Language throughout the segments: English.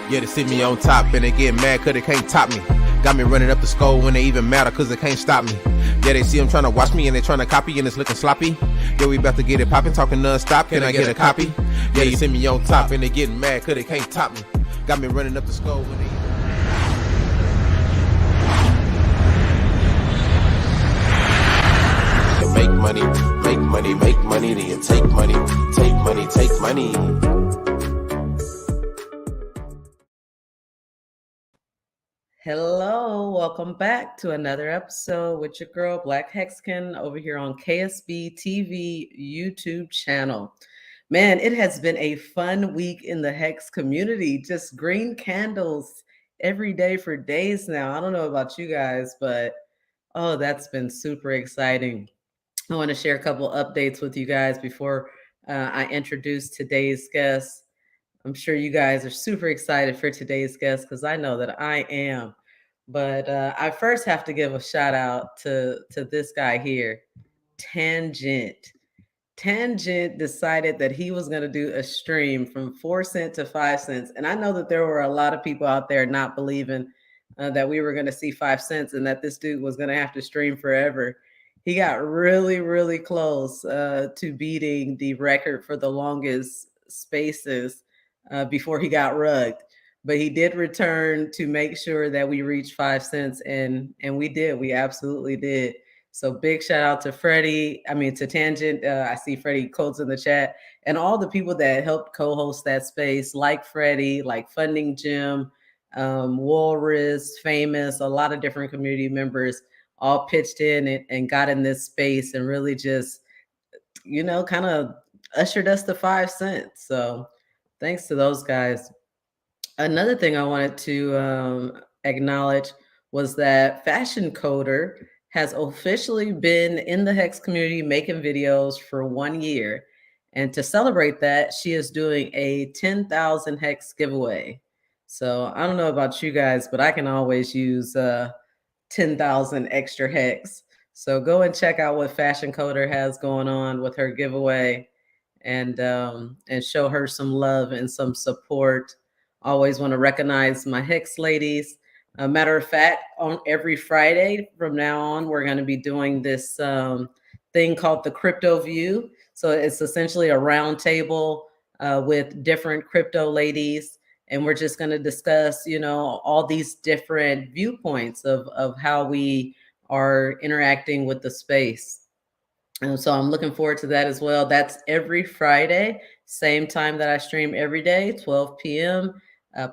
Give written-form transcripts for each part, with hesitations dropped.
Yeah, they see me on top and they get mad cause they can't top me. Got me running up the skull when they even matter cause they can't stop me. Yeah, they see them trying to watch me and they trying to copy and it's looking sloppy. Yeah, we about to get it poppin', talking non-stop, can I get a copy? Yeah, you see me on top and they getting mad cause they can't top me. Got me running up the skull when they... Make money, make money, make money, then you take money, take money, take money. Hello, welcome back to another episode with your girl BlaKC HEXican over here on KSB TV YouTube channel. Man, it has been a fun week in the Hex community. Just green candles every day for days now. I don't know about you guys, but oh, that's been super exciting. I want to share a couple updates with you guys before I introduce today's guest. I'm sure you guys are super excited for today's guest because I know that I am. But I first have to give a shout out to this guy here, Tangent. Tangent decided that he was going to do a stream from 4 cents to 5 cents. And I know that there were a lot of people out there not believing that we were going to see 5 cents and that this dude was going to have to stream forever. He got really, really close to beating the record for the longest spaces before he got rugged. But he did return to make sure that we reached 5 cents, and we did. We absolutely did. So big shout out to Freddie. To Tangent. I see Freddie codes in the chat, and all the people that helped co-host that space, like Freddie, like Funding Jim, Walrus, Famous, a lot of different community members all pitched in and got in this space and really just, kind of ushered us to 5 cents. So thanks to those guys. Another thing I wanted to acknowledge was that Fashion Coder has officially been in the Hex community making videos for 1 year. And to celebrate that, she is doing a 10,000 Hex giveaway. So I don't know about you guys, but I can always use 10,000 extra Hex. So go and check out what Fashion Coder has going on with her giveaway and show her some love and some support. Always want to recognize my Hex ladies. A matter of fact, on every Friday from now on, we're going to be doing this thing called the Crypto View. So it's essentially a round table with different crypto ladies. And we're just going to discuss, all these different viewpoints of how we are interacting with the space. And so I'm looking forward to that as well. That's every Friday, same time that I stream every day, 12 p.m.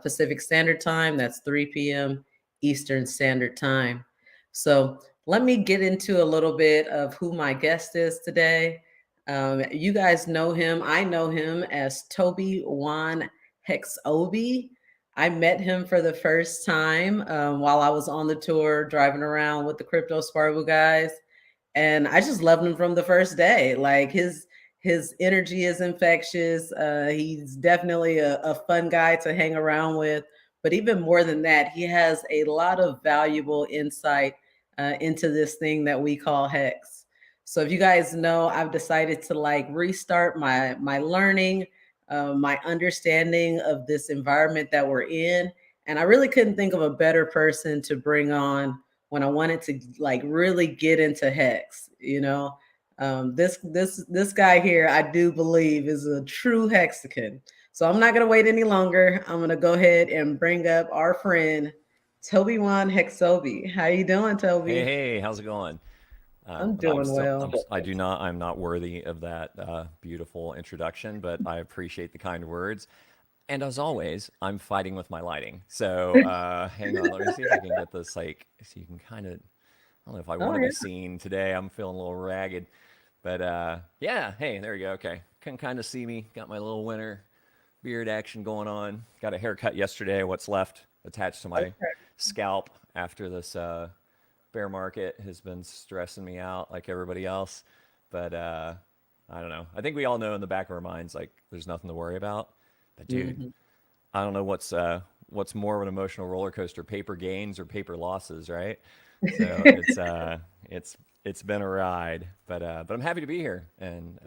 Pacific Standard Time. That's 3 p.m. Eastern Standard Time. So let me get into a little bit of who my guest is today. You guys know him. I know him as Tobi Wan HEXobi. I met him for the first time while I was on the tour driving around with the Kryptosparbuch guys. And I just loved him from the first day. Like his energy is infectious. He's definitely a fun guy to hang around with. But even more than that, he has a lot of valuable insight into this thing that we call Hex. So if you guys know, I've decided to restart my learning, my understanding of this environment that we're in. And I really couldn't think of a better person to bring on when I wanted to really get into Hex. This guy here, I do believe, is a true Hexican. So I'm not going to wait any longer. I'm going to go ahead and bring up our friend, Tobi Wan HEXobi. How you doing, Tobi? Hey, how's it going? I'm doing well. I'm not worthy of that beautiful introduction, but I appreciate the kind words. And as always, I'm fighting with my lighting. So hang on, let me see if I can get this so you can kind of, I don't know if I want to be seen today. I'm feeling a little ragged. But yeah, hey, there you go. Okay, can kind of see me. Got my little winter beard action going on. Got a haircut yesterday, what's left attached to my scalp after this bear market has been stressing me out like everybody else. But I don't know. I think we all know in the back of our minds, there's nothing to worry about. But dude, I don't know what's more of an emotional roller coaster, paper gains or paper losses, right? So it's been a ride, but I'm happy to be here, and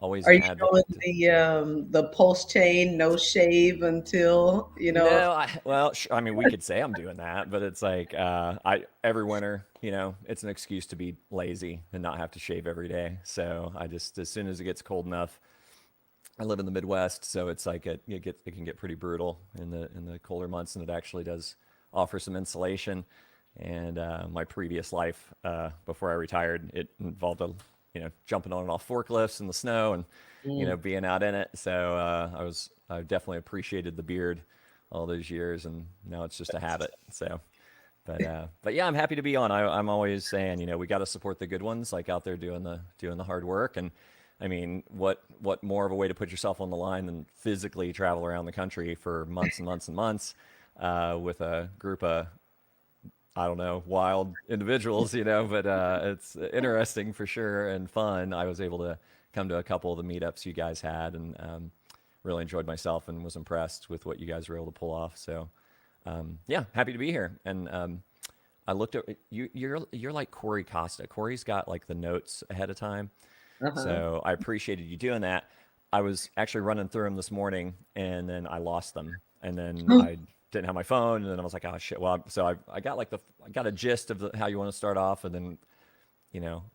always Are an you doing advocate. the pulse chain, no shave until, No, well, I mean, we could say I'm doing that, but it's like I every winter, it's an excuse to be lazy and not have to shave every day. So I just, as soon as it gets cold enough, I live in the Midwest, so it's like it can get pretty brutal in the colder months, and it actually does offer some insulation. And my previous life, before I retired, it involved jumping on and off forklifts in the snow and Mm. being out in it. So I definitely appreciated the beard all those years, and now it's just a habit. So. But yeah, I'm happy to be on. I'm always saying, we got to support the good ones, like out there doing the hard work. And I mean, what more of a way to put yourself on the line than physically travel around the country for months and months and months with a group of, I don't know, wild individuals, but it's interesting for sure and fun. I was able to come to a couple of the meetups you guys had, and really enjoyed myself and was impressed with what you guys were able to pull off. So yeah, happy to be here. And I looked at you. You're like Corey Costa. Corey's got like the notes ahead of time, Uh-huh. so I appreciated you doing that. I was actually running through them this morning, and then I lost them, and then I didn't have my phone, and then I was like, oh shit. Well, so I got like I got a gist of how you want to start off, and then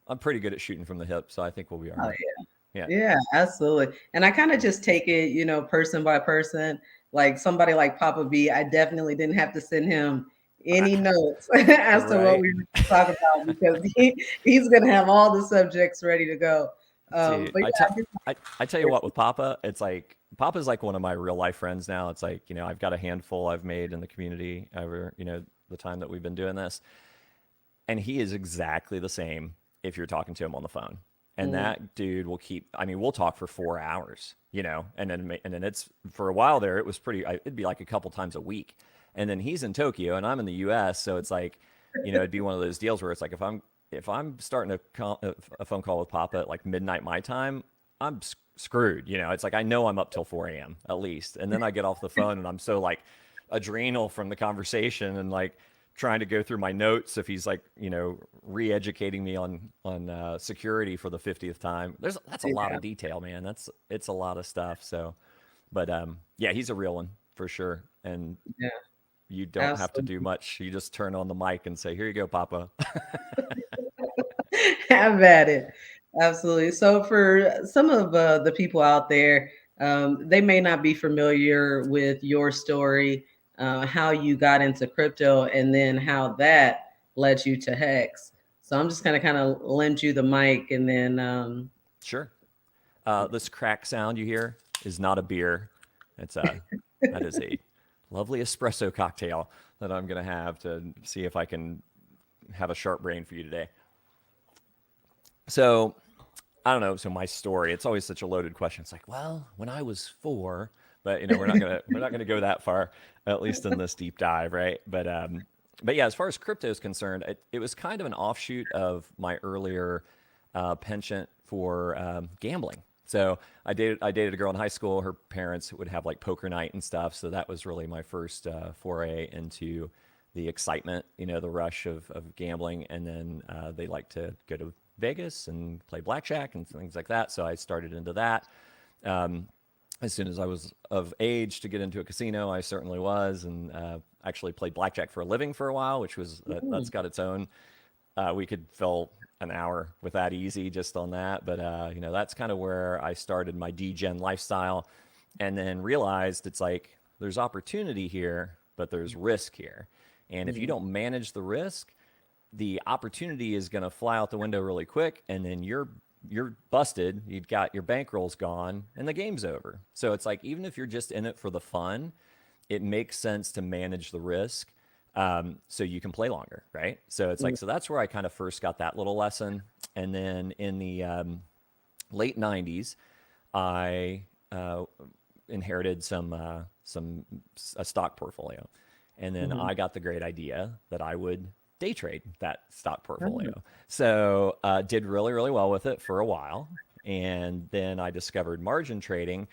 I'm pretty good at shooting from the hip, so I think we'll be all Oh, right. Yeah. yeah, absolutely. And I kind of just take it, person by person. Like somebody like Papa B, I definitely didn't have to send him any notes as to what Right. we were going to talk about because he's going to have all the subjects ready to go. Dude, But yeah, I tell you what, with Papa, it's like Papa's like one of my real life friends now. It's like, I've got a handful I've made in the community over, the time that we've been doing this. And he is exactly the same if you're talking to him on the phone. And mm, that dude will we'll talk for 4 hours, and then it's, for a while there, it was it'd be like a couple times a week. And then he's in Tokyo and I'm in the US. So it's like, it'd be one of those deals where it's like, if I'm starting a phone call with Papa at like midnight my time, I'm screwed. It's like I know I'm up till 4 a.m. at least, and then I get off the phone and I'm so like adrenal from the conversation and like trying to go through my notes if he's like re-educating me on security for the 50th time. That's a lot yeah, of detail, man. It's a lot of stuff. So, but yeah, he's a real one for sure, and yeah, you don't have to do absolutely. much. You just turn on the mic and say, "Here you go, Papa." Have at it. Absolutely. So, for some of the people out there, they may not be familiar with your story, how you got into crypto, and then how that led you to Hex. So, I'm just going to kind of lend you the mic and then, Sure. This crack sound you hear is not a beer. That is a lovely espresso cocktail that I'm gonna have to see if I can have a sharp brain for you today. So I don't know. So my story, it's always such a loaded question. It's like, well, when I was 4, but we're not gonna go that far, at least in this deep dive, right? But yeah, as far as crypto is concerned, it was kind of an offshoot of my earlier penchant for gambling. So I dated a girl in high school. Her parents would have like poker night and stuff. So that was really my first foray into the excitement, the rush of gambling. And then they like to go to Vegas and play blackjack and things like that. So I started into that. Um, as soon as I was of age to get into a casino, I certainly was, and actually played blackjack for a living for a while, which was that's mm, got its own. We could fill an hour with that easy just on that, but that's kind of where I started my degen lifestyle, and then realized it's like there's opportunity here, but there's risk here, and if you mm, don't manage the risk, the opportunity is going to fly out the window really quick, and then you're busted. You've got your bankroll's gone, and the game's over. So it's like even if you're just in it for the fun, it makes sense to manage the risk, so you can play longer, right? So it's like, mm, so that's where I kind of first got that little lesson. And then in the late 90s, I inherited some a stock portfolio, and then mhm. I got the great idea that I would day trade that stock Oh, portfolio. So did really really well with it for a while, and then I discovered margin trading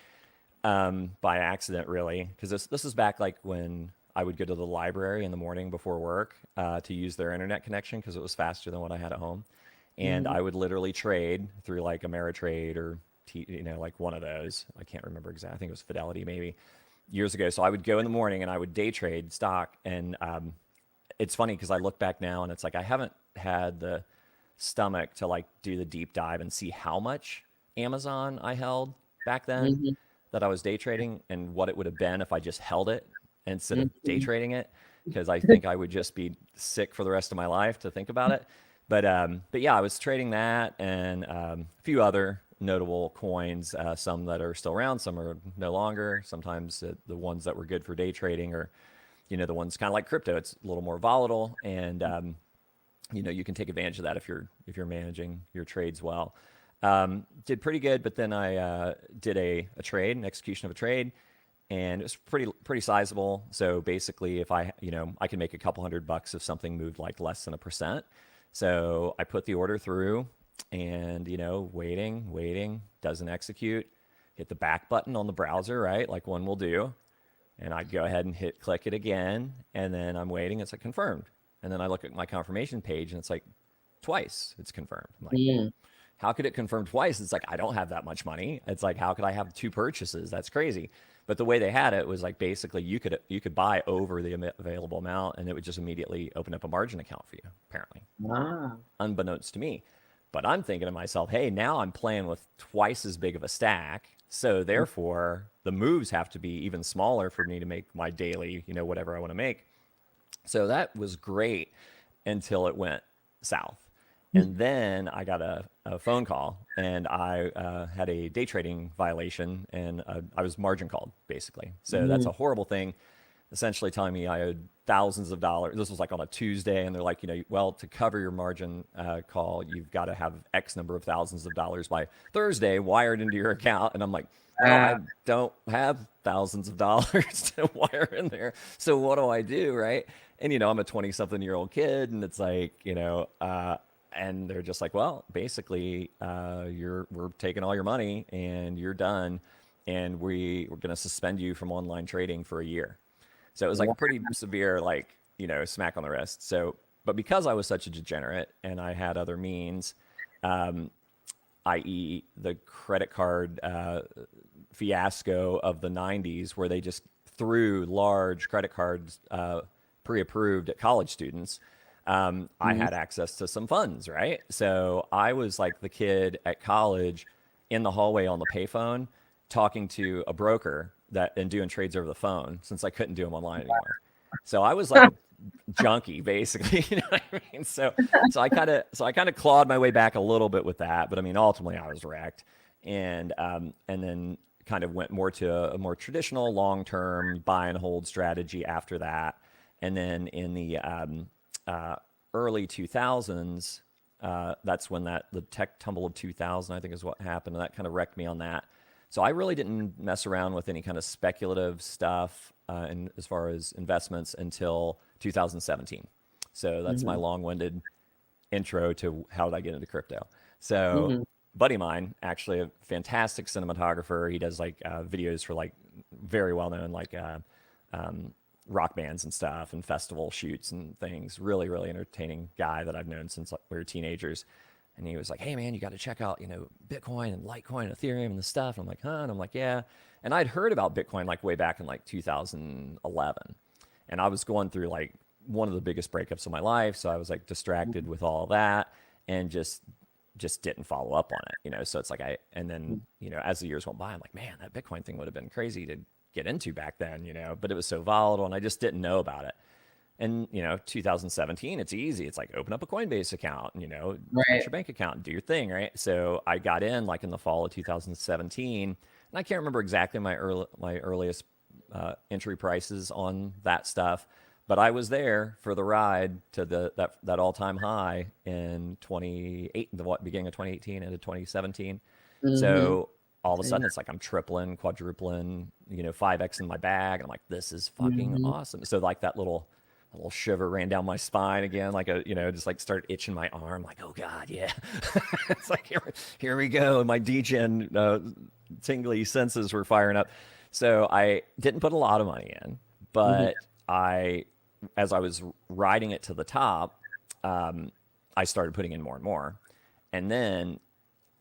by accident, really, because this is back like when I would go to the library in the morning before work to use their internet connection because it was faster than what I had at home, and mhm, I would literally trade through like Ameritrade or like one of those. I can't remember exactly. I think it was Fidelity maybe years ago. So I would go in the morning and I would day trade stock. And it's funny because I look back now and it's like I haven't had the stomach to like do the deep dive and see how much Amazon I held back then that I was day trading and what it would have been if I just held it instead of day trading it, because I think I would just be sick for the rest of my life to think about it. But yeah, I was trading that and a few other notable coins, some that are still around, some are no longer. Sometimes the ones that were good for day trading are, the ones kind of like crypto. It's a little more volatile, and you can take advantage of that if you're managing your trades well. Did pretty good, but then I did an execution of a trade, and it was pretty sizable. So basically, if I can make a couple $100 if something moved like less than 1%. So I put the order through, and waiting, doesn't execute. Hit the back button on the browser, right, like one will do, and I go ahead and click it again, and then I'm waiting. It's like confirmed, and then I look at my confirmation page, and it's like twice it's confirmed. I'm like, how could it confirm twice? It's like, I don't have that much money. It's like, how could I have 2 purchases? That's crazy. But the way they had it was like, basically you could buy over the available amount, and it would just immediately open up a margin account for you, apparently. Wow. Unbeknownst to me. But I'm thinking to myself, hey, now I'm playing with twice as big of a stack. So therefore the moves have to be even smaller for me to make my daily, whatever I want to make. So that was great until it went south. And then I got a phone call, and I had a day trading violation, and I was margin called, basically. So that's a horrible thing, essentially telling me I owed thousands of dollars. This was like on a Tuesday, and they're like, well, to cover your margin call, you've got to have X number of thousands of dollars by Thursday wired into your account. And I'm like, well, I don't have thousands of dollars to wire in there. So what do I do, right? And, I'm a 20-something-year-old kid, and it's like, and they're just like, well, basically, we're taking all your money and you're done, and we're going to suspend you from online trading for a year. So it was like a pretty severe, smack on the wrist. So, but because I was such a degenerate and I had other means, i.e. the credit card fiasco of the 90s, where they just threw large credit cards pre-approved at college students, I had access to some funds, right? So I was like the kid at college in the hallway on the payphone talking to a broker and doing trades over the phone, since I couldn't do them online anymore. So I was like a junkie, basically. You know what I mean? So I kind of clawed my way back a little bit with that, but I mean, ultimately I was wrecked, and then kind of went more to a more traditional long-term buy and hold strategy after that. And then in the early 2000s, that's when the tech tumble of 2000, I think, is what happened, and that kind of wrecked me on that. So I really didn't mess around with any kind of speculative stuff as far as investments until 2017. So that's my long-winded intro to how did I get into crypto. So buddy of mine, actually a fantastic cinematographer. He does like videos for like very well-known rock bands and stuff, and festival shoots and things. Really, really entertaining guy that I've known since we were teenagers. And he was like, hey man, you got to check out, Bitcoin and Litecoin and Ethereum and this stuff. And I'm like, huh? And I'm like, yeah. And I'd heard about Bitcoin like way back in like 2011. And I was going through like one of the biggest breakups of my life. So I was like distracted with all of that and just didn't follow up on it, So it's like and then, as the years went by, I'm like, man, that Bitcoin thing would have been crazy to get into back then, but it was so volatile and I just didn't know about it. And 2017, it's easy. It's like open up a Coinbase account, start your bank account and do your thing, right? So I got in like in the fall of 2017, and I can't remember exactly my earliest entry prices on that stuff, but I was there for the ride to that all-time high in the beginning of 2018 into 2017. So all of a sudden it's like I'm tripling, quadrupling, 5x in my bag. I'm like, this is fucking awesome. So like that little shiver ran down my spine again, like just like started itching my arm, like, oh God, yeah. It's like, here we go. And my degen tingly senses were firing up. So I didn't put a lot of money in, but as I was riding it to the top, I started putting in more and more. And then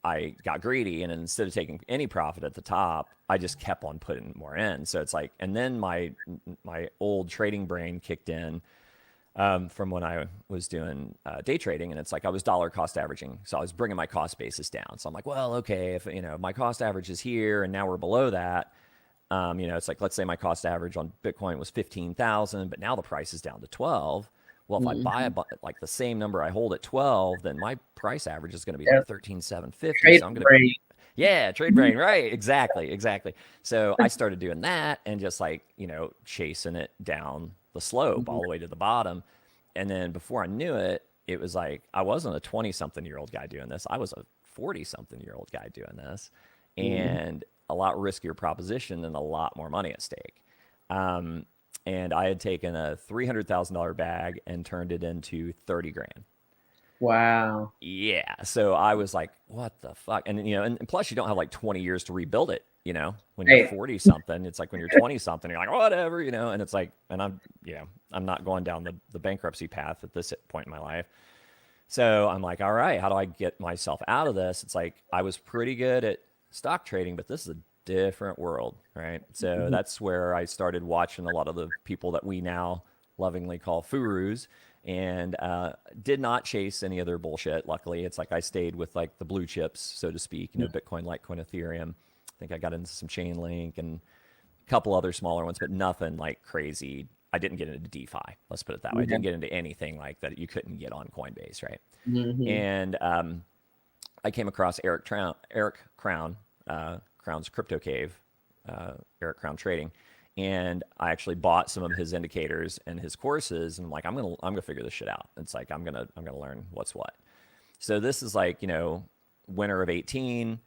I got greedy, and instead of taking any profit at the top, I just kept on putting more in. So it's like, and then my old trading brain kicked in from when I was doing day trading, and it's like I was dollar cost averaging, so I was bringing my cost basis down. So I'm like, well, okay, if my cost average is here, and now we're below that. It's like, let's say my cost average on Bitcoin was 15,000, but now the price is down to 12. Well, if I buy like the same number I hold at 12, then my price average is going to be like 13,750. Trade So I'm going brain. yeah, trade brain, right? Exactly. So I started doing that and just like, chasing it down the slope all the way to the bottom. And then before I knew it, it was like I wasn't a 20-something-year-old guy doing this. I was a 40-something-year-old guy doing this, and a lot riskier proposition and a lot more money at stake. And I had taken a $300,000 bag and turned it into 30 grand. Wow. Yeah. So I was like, what the fuck? And, and plus you don't have like 20 years to rebuild it, when you're 40 something. It's like when you're 20 something, you're like, whatever, and it's like, and I'm not going down the bankruptcy path at this point in my life. So I'm like, all right, how do I get myself out of this? It's like, I was pretty good at stock trading, but this is a different world, right? So that's where I started watching a lot of the people that we now lovingly call furus, and did not chase any other bullshit. Luckily, it's like I stayed with like the blue chips, so to speak, Bitcoin, Litecoin, Ethereum. I think I got into some Chainlink and a couple other smaller ones, but nothing like crazy. I didn't get into DeFi. Let's put it that way. I didn't get into anything like that you couldn't get on Coinbase, right? And I came across Eric Crown, Crown's Crypto Cave, Eric Crown Trading, and I actually bought some of his indicators and his courses, and I'm like, I'm gonna figure this shit out. It's like I'm gonna learn what's what. So this is like winter of 18.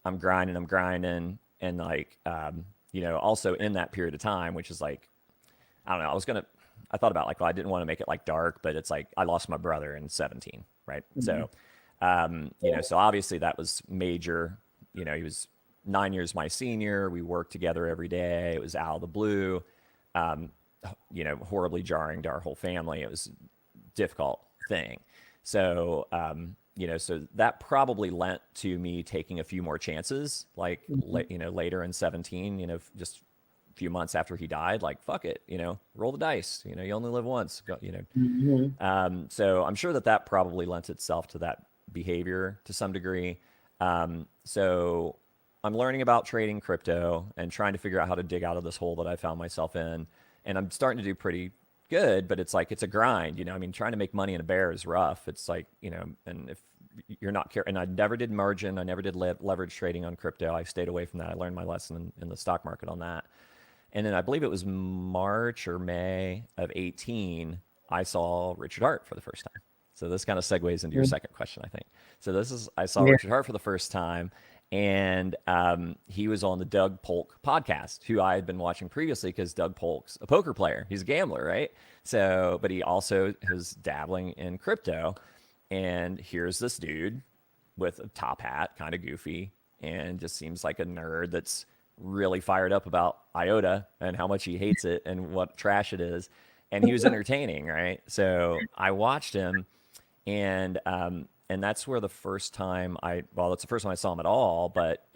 I'm grinding, and like also in that period of time, which is like, I don't know, I thought about like, well, I didn't want to make it like dark, but it's like I lost my brother in 17, right? So so obviously that was major. He was 9 years my senior. We worked together every day. It was out of the blue, horribly jarring to our whole family. It was a difficult thing. So, so that probably lent to me taking a few more chances, like, later in 17, just a few months after he died, like, fuck it, roll the dice, you only live once, so I'm sure that probably lent itself to that behavior to some degree. So I'm learning about trading crypto and trying to figure out how to dig out of this hole that I found myself in. And I'm starting to do pretty good, but it's like, it's a grind, trying to make money in a bear is rough. It's like, and if you're not careful, and I never did margin, I never did leverage trading on crypto. I stayed away from that. I learned my lesson in the stock market on that. And then I believe it was March or May of 18, I saw Richard Hart for the first time. So this kind of segues into your second question, I think. So I saw Richard Hart for the first time, and he was on the Doug Polk podcast, who I had been watching previously because Doug Polk's a poker player. He's a gambler, right? So, but he also is dabbling in crypto. And here's this dude with a top hat, kind of goofy, and just seems like a nerd that's really fired up about IOTA and how much he hates it and what trash it is. And he was entertaining, right? So I watched him, and that's where the first time that's the first time I saw him at all, but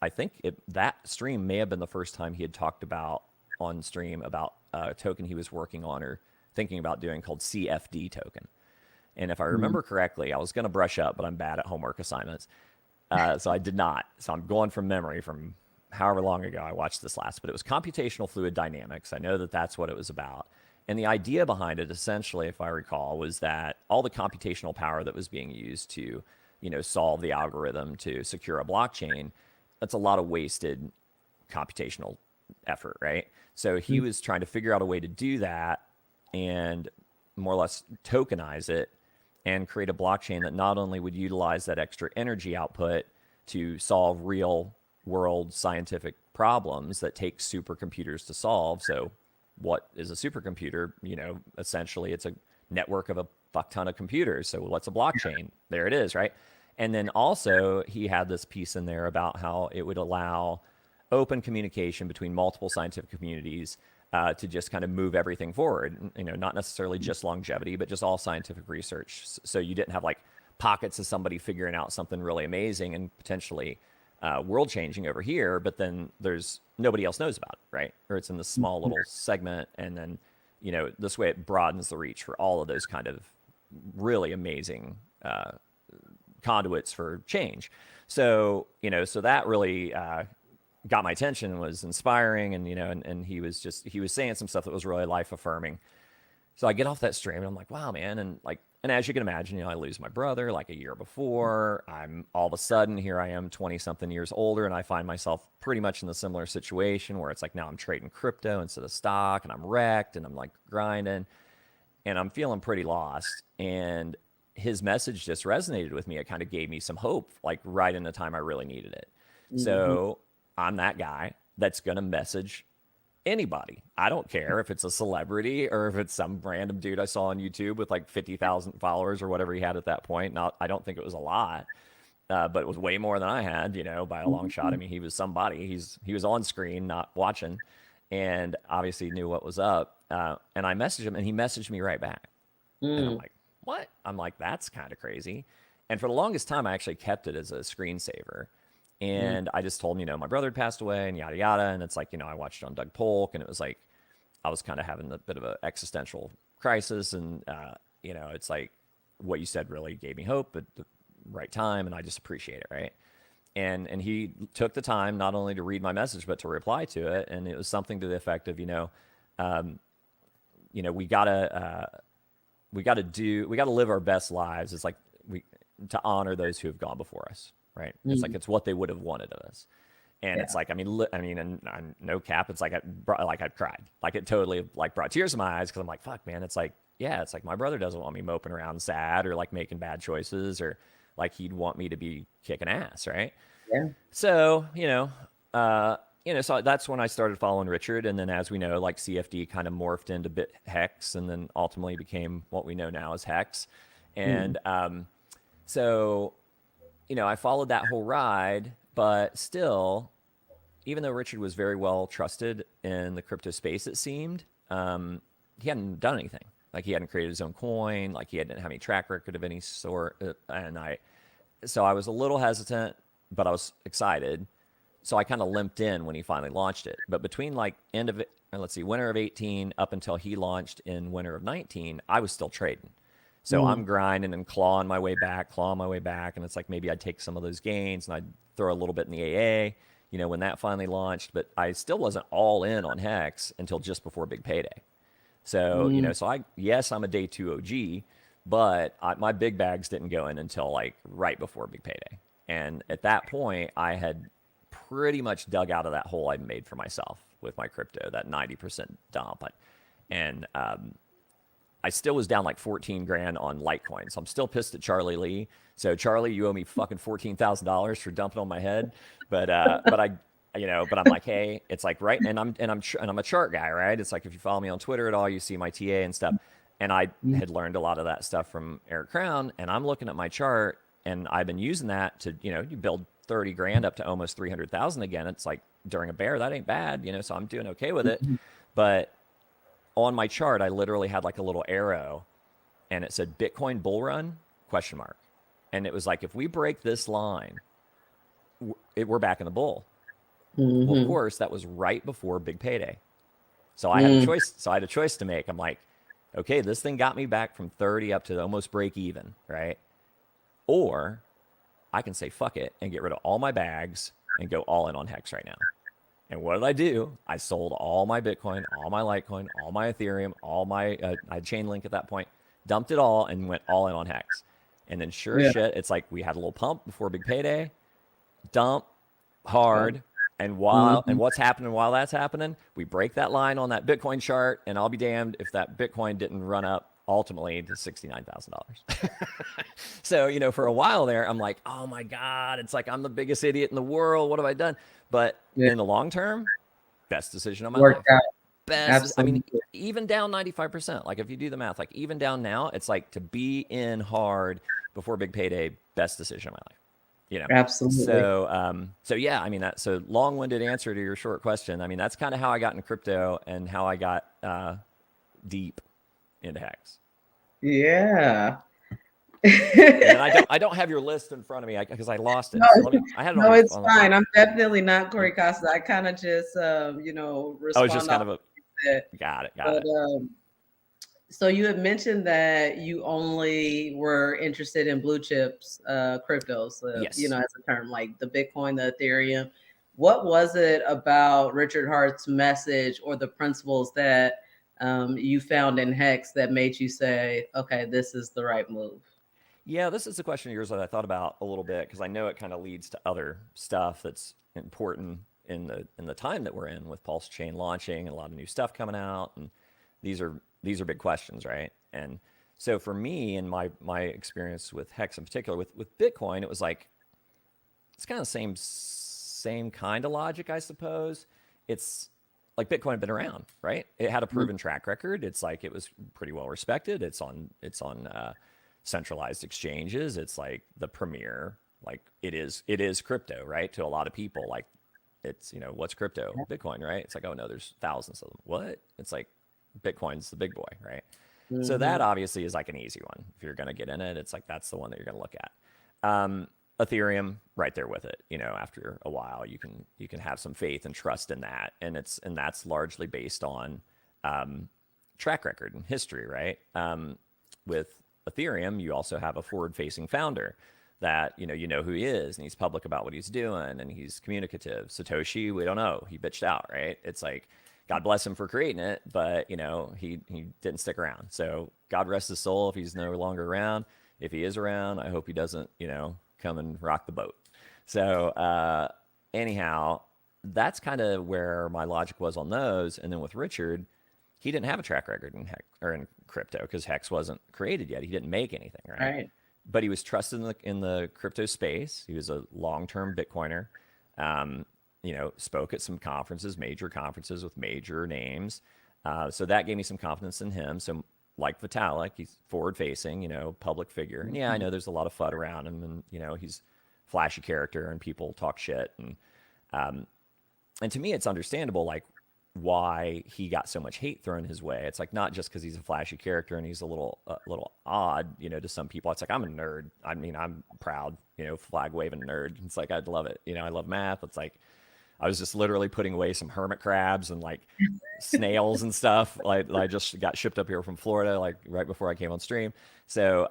I think that stream may have been the first time he had talked about on stream about a token he was working on or thinking about doing called CFD token. And if I remember correctly, I was going to brush up, but I'm bad at homework assignments. So I did not. So I'm going from memory from however long ago I watched this last, but it was computational fluid dynamics. I know that that's what it was about. And the idea behind it, essentially, if I recall, was that all the computational power that was being used to, solve the algorithm to secure a blockchain, that's a lot of wasted computational effort, right? So he was trying to figure out a way to do that and more or less tokenize it and create a blockchain that not only would utilize that extra energy output to solve real world scientific problems that take supercomputers to solve. So what is a supercomputer? Essentially it's a network of a fuck ton of computers. So what's a blockchain? There it is, right? And then also he had this piece in there about how it would allow open communication between multiple scientific communities to just kind of move everything forward. Not necessarily just longevity, but just all scientific research. So you didn't have like pockets of somebody figuring out something really amazing and potentially world changing over here, but then there's nobody else knows about it, right? Or it's in this small little segment, and then this way it broadens the reach for all of those kind of really amazing conduits for change. So so that really got my attention, was inspiring, and and he was saying some stuff that was really life affirming. So I get off that stream and I'm like, wow, man. And as you can imagine, I lose my brother like a year before. I'm all of a sudden, here I am 20 something years older, and I find myself pretty much in the similar situation where it's like, now I'm trading crypto instead of stock, and I'm wrecked, and I'm like grinding, and I'm feeling pretty lost. And his message just resonated with me. It kind of gave me some hope, like right in the time I really needed it. So I'm that guy that's going to message anybody. I don't care if it's a celebrity or if it's some random dude I saw on YouTube with like 50,000 followers or whatever he had at that point. I don't think it was a lot, but it was way more than I had, by a long shot. I mean, he was somebody. He was on screen, not watching, and obviously knew what was up. And I messaged him, and he messaged me right back. And I'm like, what? I'm like, that's kind of crazy. And for the longest time, I actually kept it as a screensaver. And I just told him, my brother had passed away and yada, yada. And it's like, I watched it on Doug Polk, and it was like, I was kind of having a bit of an existential crisis. And, it's like what you said really gave me hope at the right time. And I just appreciate it. Right. And he took the time not only to read my message, but to reply to it. And it was something to the effect of, we gotta live our best lives. It's like to honor those who have gone before us. Right. It's like, it's what they would have wanted of us. And it's like, and no cap. It's like, I cried, like it totally like brought tears to my eyes. Cause I'm like, fuck, man. It's like, yeah, it's like my brother doesn't want me moping around sad or like making bad choices, or like he'd want me to be kicking ass. Right. Yeah. So, so that's when I started following Richard. And then, as we know, like CFD kind of morphed into HEX, and then ultimately became what we know now as HEX. And, so, I followed that whole ride, but still, even though Richard was very well trusted in the crypto space, it seemed, he hadn't done anything. Like, he hadn't created his own coin, like he didn't have any track record of any sort. So I was a little hesitant, but I was excited. So I kind of limped in when he finally launched it. But between like winter of 18 up until he launched in winter of 19, I was still trading. So I'm grinding and clawing my way back. And it's like, maybe I'd take some of those gains and I'd throw a little bit in the AA, when that finally launched. But I still wasn't all in on HEX until just before Big Payday. So, I'm a day 2 OG, but my big bags didn't go in until like right before Big Payday. And at that point, I had pretty much dug out of that hole I'd made for myself with my crypto, that 90% dump. And I still was down like 14 grand on Litecoin. So I'm still pissed at Charlie Lee. So Charlie, you owe me fucking $14,000 for dumping on my head. But I'm like, hey, it's like, right. And I'm a chart guy, right? It's like, if you follow me on Twitter at all, you see my TA and stuff. And I had learned a lot of that stuff from Eric Crown, and I'm looking at my chart, and I've been using that to, you build 30 grand up to almost 300,000 again. It's like, during a bear, that ain't bad, so I'm doing okay with it. But on my chart, I literally had like a little arrow, and it said Bitcoin bull run ? And it was like, if we break this line, we're back in the bull. Well, of course, that was right before Big Payday. So I had a choice. So I had a choice to make. I'm like, okay, this thing got me back from 30 up to almost break even, right? Or I can say fuck it and get rid of all my bags and go all in on HEX right now. And what did I do? I sold all my Bitcoin, all my Litecoin, all my Ethereum, all my I had Chainlink at that point, dumped it all, and went all in on HEX. And then sure as shit, it's like, we had a little pump before Big Payday, dump hard. And what's happening while that's happening? We break that line on that Bitcoin chart, and I'll be damned if that Bitcoin didn't run up ultimately to $69,000. So, for a while there, I'm like, oh my God, it's like, I'm the biggest idiot in the world. What have I done? But in the long term, best decision of my life. Best. Absolutely. I mean, even down 95%. Like, if you do the math, like even down now, it's like, to be in hard before Big Payday, best decision of my life. Absolutely. So yeah, I mean, so long-winded answer to your short question. I mean, that's kind of how I got into crypto and how I got deep into HEX. Yeah. And I don't have your list in front of me because I lost it. No, So I had it no, on, it's on the fine. phone. I'm definitely not Corey Costa. I kind of just, Oh, it's just respond kind off of a, what you said. got it, got But it. so you had mentioned that you only were interested in blue chips, cryptos, Yes. as a term, like the Bitcoin, the Ethereum. What was it about Richard Hart's message or the principles that you found in Hex that made you say, okay, this is the right move? Yeah, this is a question of yours that I thought about a little bit because I know it kind of leads to other stuff that's important in the time that we're in with Pulse Chain launching and a lot of new stuff coming out, and these are big questions, right? And so for me and my experience with Hex in particular, with Bitcoin, it was like it's kind of the same kind of logic, I suppose. It's like Bitcoin had been around, right? It had a proven track record. It's like it was pretty well respected. It's on centralized exchanges. It's like the premier, like it is crypto, right? To a lot of people, like it's what's crypto? Bitcoin, right? It's like, oh no, there's thousands of them. What? It's like Bitcoin's the big boy, right? So that Mm-hmm. obviously is like an easy one. If you're going to get in it, it's like that's the one that you're going to look at. Ethereum, right there with it. After a while, you can have some faith and trust in that, and that's largely based on track record and history, right? With Ethereum, you also have a forward-facing founder that you know who he is, and he's public about what he's doing, and he's communicative. Satoshi, we don't know. He bitched out, right? It's like God bless him for creating it, but he didn't stick around. So God rest his soul if he's no longer around. If he is around, I hope he doesn't come and rock the boat. So anyhow, that's kind of where my logic was on those. And then with Richard, he didn't have a track record in Hex or in crypto because Hex wasn't created yet. He didn't make anything, right? Right. But he was trusted in the crypto space. He was a long-term Bitcoiner. Spoke at some conferences, major conferences with major names. So that gave me some confidence in him. So like Vitalik, he's forward-facing, public figure. And yeah, I know there's a lot of FUD around him, and he's flashy character, and people talk shit. And to me, it's understandable, like why he got so much hate thrown his way. It's like not just because he's a flashy character and he's a little odd, to some people. It's like I'm a nerd. I mean, I'm proud, flag waving nerd. It's like I'd love it. I love math. It's like I was just literally putting away some hermit crabs and like snails and stuff. Like I just got shipped up here from Florida, like right before I came on stream. So,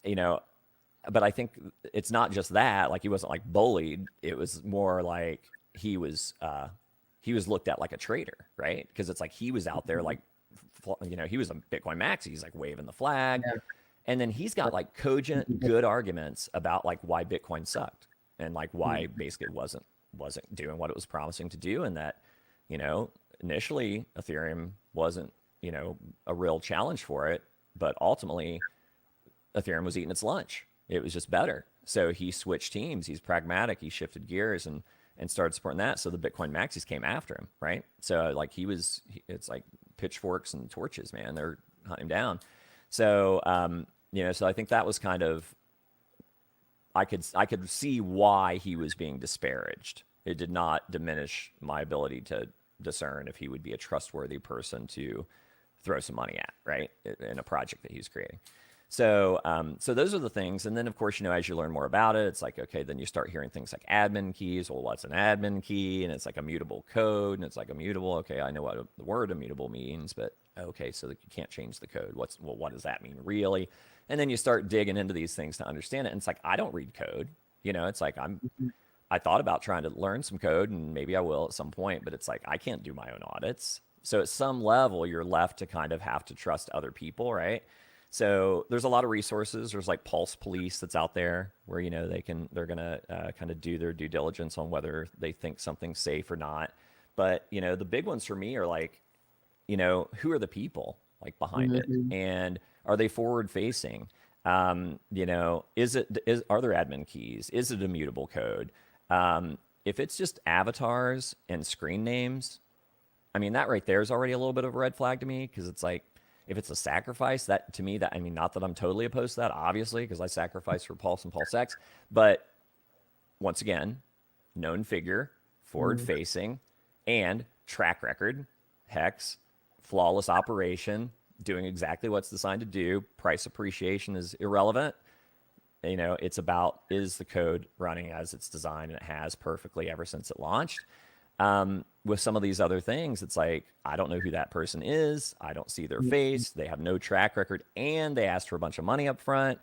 you know, but I think it's not just that. Like he wasn't like bullied. It was more like he was looked at like a traitor, right? Because it's like he was out there like, he was a Bitcoin maxi. He's like waving the flag, Yeah. and then he's got like cogent, good arguments about like why Bitcoin sucked and like why basically it wasn't doing what it was promising to do, and that initially Ethereum wasn't a real challenge for it, but ultimately Ethereum was eating its lunch. It was just better. So he switched teams. He's pragmatic. He shifted gears and started supporting that. So the Bitcoin maxis came after him, right? So like it's like pitchforks and torches, man. They're hunting him down. So so I think that was kind of I could see why he was being disparaged. It did not diminish my ability to discern if he would be a trustworthy person to throw some money at, right, in a project that he was creating. So, so those are the things. And then, of course, as you learn more about it, it's like, okay, then you start hearing things like admin keys. Well, what's an admin key? And it's like a mutable code. And it's like immutable. Okay, I know what the word immutable means, but okay, so that you can't change the code. What does that mean really? And then you start digging into these things to understand it. And it's like, I don't read code. It's like I thought about trying to learn some code, and maybe I will at some point, but it's like I can't do my own audits. So at some level, you're left to kind of have to trust other people, right? So there's a lot of resources. There's like Pulse Police that's out there where they're gonna kind of do their due diligence on whether they think something's safe or not. But the big ones for me are like, who are the people like behind it, Mhm. and are they forward facing? Are there admin keys? Is it immutable code? If it's just avatars and screen names, I mean, that right there is already a little bit of a red flag to me, because it's like, if it's a sacrifice, that to me, that, I mean, not that I'm totally opposed to that, obviously, because I sacrifice for Pulse and Pulse X, but once again, known figure, forward facing, and track record, Hex, flawless operation, doing exactly what's designed to do. Price appreciation is irrelevant. You know, it's about, is the code running as it's designed, and it has perfectly ever since it launched. With some of these other things, it's like, I don't know who that person is. I don't see their face. They have no track record, and they asked for a bunch of money up front.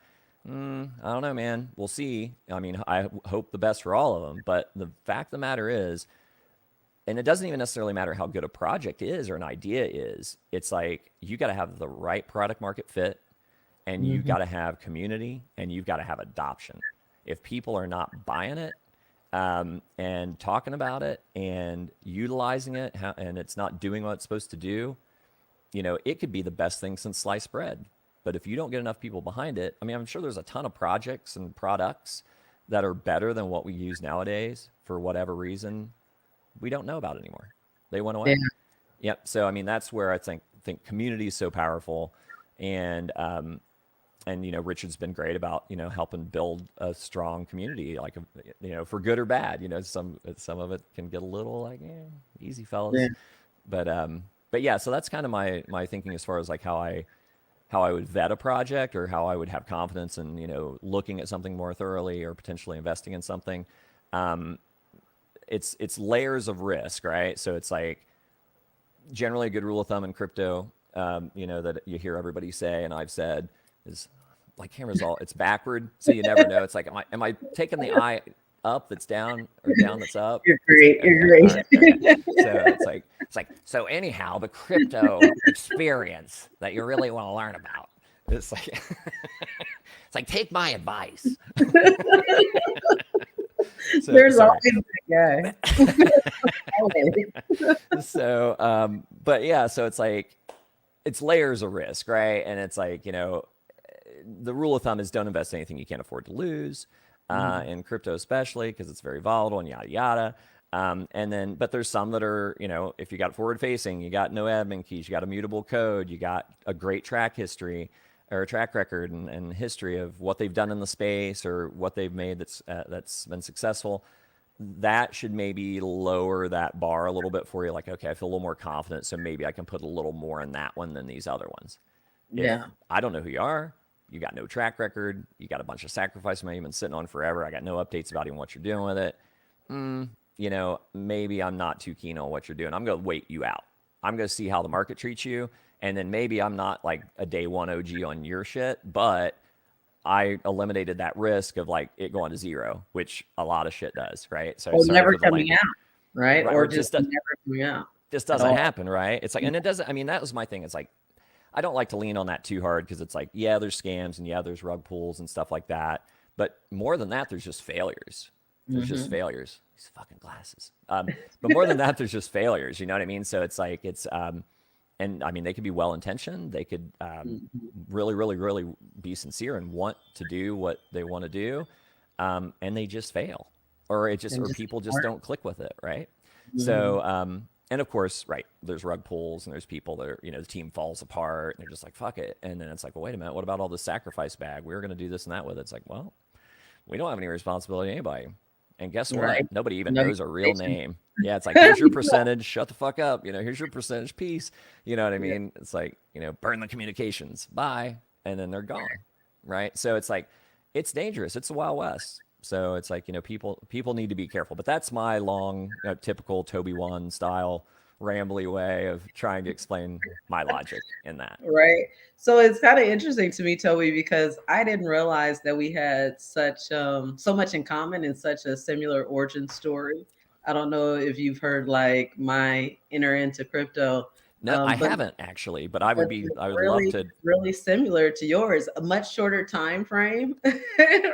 I don't know, man. We'll see. I mean, I hope the best for all of them. But the fact of the matter is, and it doesn't even necessarily matter how good a project is or an idea is. It's like, you got to have the right product market fit, and you got to have community, and you've got to have adoption. If people are not buying it, and talking about it and utilizing it, and it's not doing what it's supposed to do, you know, it could be the best thing since sliced bread. But if you don't get enough people behind it, I mean, I'm sure there's a ton of projects and products that are better than what we use nowadays. For whatever reason, we don't know about anymore. They went away. Yeah. Yep. So, I mean, that's where I think community is so powerful. And, you know, Richard's been great about, you know, helping build a strong community, like, you know, for good or bad. You know, some of it can get a little like, easy fellas. Yeah. But yeah, so that's kind of my thinking as far as like how I would vet a project, or how I would have confidence in, you know, looking at something more thoroughly or potentially investing in something. It's layers of risk, right? So it's like, generally a good rule of thumb in crypto, you know, that you hear everybody say, and I've said, is like, camera's all, it's backward, so you never know. It's like, am I taking the eye up that's down, or down that's up? You're great. Like, You're great. Right, okay. So it's like, so anyhow, the crypto experience that you really want to learn about. It's like, it's like, take my advice. So, there's sorry. always that guy. So, but yeah, so it's like, it's layers of risk, right? And it's like, you know, the rule of thumb is, don't invest in anything you can't afford to lose, in crypto especially, because it's very volatile and yada yada. And then, but there's some that are, you know, if you got forward facing, you got no admin keys, you got immutable code, you got a great track history, or a track record and history of what they've done in the space, or what they've made that's been successful. That should maybe lower that bar a little bit for you. Like, okay, I feel a little more confident, so maybe I can put a little more in that one than these other ones. Yeah. If I don't know who you are, you got no track record, you got a bunch of sacrifice money you've been sitting on forever, I got no updates about even what you're doing with it. You know, maybe I'm not too keen on what you're doing. I'm going to wait you out. I'm going to see how the market treats you. And then maybe I'm not like a day one OG on your shit, but I eliminated that risk of like it going to zero, which a lot of shit does, right? So Or never coming out, right? Or just never coming out. Just doesn't happen, right? It's like, and it doesn't, I mean, that was my thing. It's like, I don't like to lean on that too hard, because it's like, yeah, there's scams, and yeah, there's rug pulls and stuff like that. But more than that, there's just failures. There's just failures. These fucking glasses. But more than that, there's just failures. You know what I mean? So it's like, it's, and I mean, they could be well-intentioned. They could really, really, really be sincere and want to do what they want to do. And they just fail, or people just don't click with it. Right. So, and of course, right, there's rug pulls, and there's people that are, you know, the team falls apart, and they're just like, fuck it. And then it's like, well, wait a minute, what about all the sacrifice bag? We were going to do this and that with it. It's like, well, we don't have any responsibility to anybody. And guess what? Nobody even knows our real name. Yeah, it's like, here's your percentage, shut the fuck up. You know, here's your percentage piece. You know what I mean? It's like, you know, burn the communications, bye. And then they're gone, right? So it's like, it's dangerous. It's the Wild West. So it's like, you know, people need to be careful. But that's my long, typical Tobi Wan style, rambly way of trying to explain my logic in that. Right. So it's kind of interesting to me, Toby, because I didn't realize that we had such so much in common and such a similar origin story. I don't know if you've heard like my inner into crypto. No, I haven't actually, but I would love to. Really similar to yours, a much shorter time frame,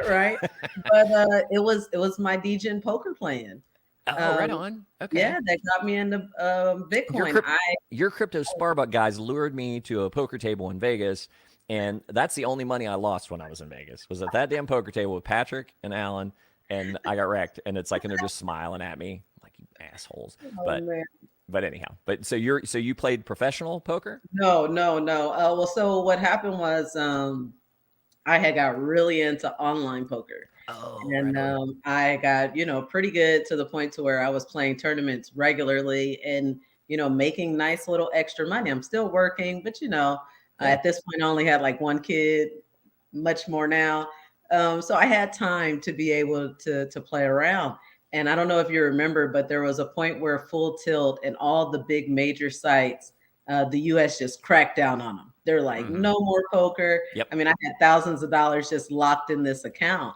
right? But it was my DJ poker playing. Oh, right on. Okay. Yeah, that got me into Bitcoin. Your Kryptosparbuch guys lured me to a poker table in Vegas, and that's the only money I lost when I was in Vegas. Was at that damn poker table with Patrick and Alan, and I got wrecked. And it's like, and they're just smiling at me like, you assholes. But anyhow, so you played professional poker? No. Well, so what happened was I had got really into online poker. Oh, and right. I got, you know, pretty good to the point to where I was playing tournaments regularly and, you know, making nice little extra money. I'm still working, but, you know, At this point, I only had like one kid, much more now. So I had time to be able to play around. And I don't know if you remember, but there was a point where Full Tilt and all the big major sites, the US just cracked down on them. They're like, no more poker. Yep. I mean, I had thousands of dollars just locked in this account.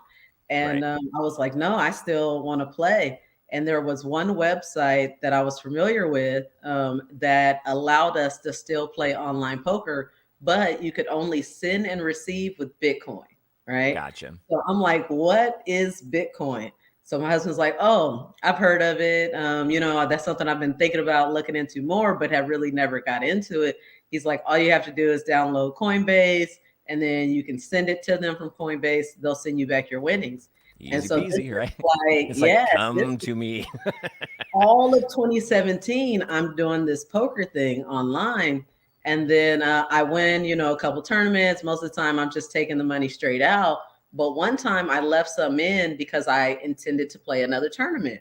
And Right. I was like, no, I still want to play. And there was one website that I was familiar with that allowed us to still play online poker, but you could only send and receive with Bitcoin, right? Gotcha. So I'm like, what is Bitcoin? So my husband's like, oh, I've heard of it. That's something I've been thinking about looking into more, but have really never got into it. He's like, all you have to do is download Coinbase, and then you can send it to them from Coinbase. They'll send you back your winnings. Easy And so peasy, right? like, It's yeah, like, come to me. all of 2017, I'm doing this poker thing online. And then I win, a couple tournaments. Most of the time, I'm just taking the money straight out. But one time I left some in because I intended to play another tournament.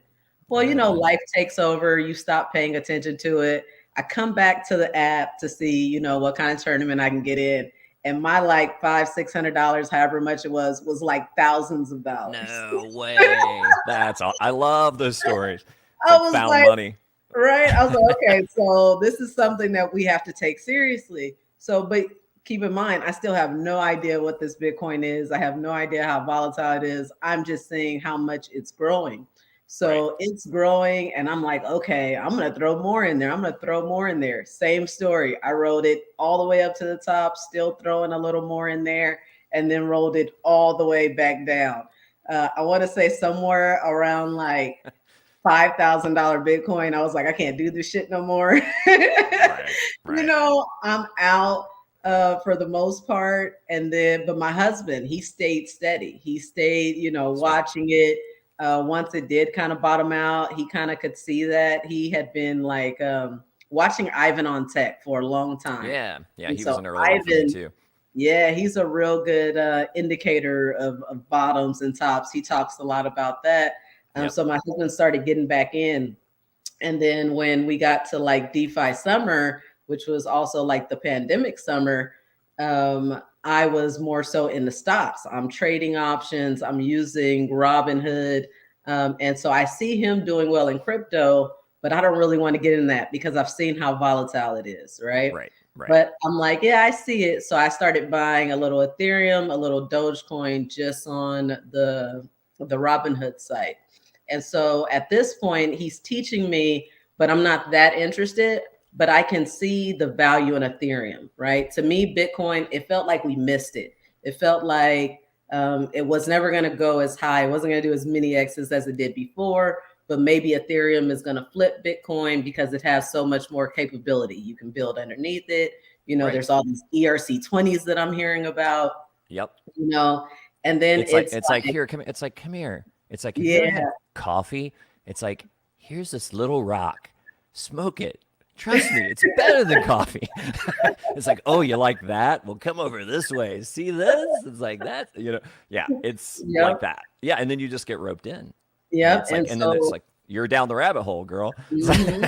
Well, life takes over. You stop paying attention to it. I come back to the app to see, what kind of tournament I can get in. And my like $500-$600, however much it was like thousands of dollars. No way. That's all. I love those stories. It's I like was found like, money. right. I was like, okay, so this is something that we have to take seriously. So, but keep in mind, I still have no idea what this Bitcoin is. I have no idea how volatile it is. I'm just seeing how much it's growing. So it's growing, and I'm like, okay, I'm going to throw more in there. I'm going to throw more in there. Same story. I rode it all the way up to the top, still throwing a little more in there, and then rolled it all the way back down. I want to say somewhere around like $5,000 Bitcoin. I was like, I can't do this shit no more. Right. I'm out for the most part. And then, but my husband, he stayed steady. He stayed, watching it. Once it did kind of bottom out, he kind of could see that. He had been like watching Ivan on Tech for a long time. Yeah. And He so was an early one for me too. Yeah, he's a real good indicator of bottoms and tops. He talks a lot about that. So my husband started getting back in. And then when we got to like DeFi summer, which was also like the pandemic summer, I was more so in the stocks. I'm trading options. I'm using Robinhood. And so I see him doing well in crypto, but I don't really want to get in that because I've seen how volatile it is, right? Right. But I'm like, yeah, I see it. So I started buying a little Ethereum, a little Dogecoin just on the Robinhood site. And so at this point, he's teaching me, but I'm not that interested. But I can see the value in Ethereum, right? To me, Bitcoin, it felt like we missed it. It felt like it was never going to go as high. It wasn't going to do as many X's as it did before. But maybe Ethereum is going to flip Bitcoin because it has so much more capability. You can build underneath it. There's all these ERC20s that I'm hearing about. Yep. And then it's like here, come. It's like, come here. It's like, have you ever had coffee? It's like, here's this little rock. Smoke it. Trust me, it's better than coffee. It's like, oh, you like that? Well, come over this way. See this? It's like that. It's like that. Yeah, and then you just get roped in. Yeah, and then it's like you're down the rabbit hole, girl. Mm-hmm.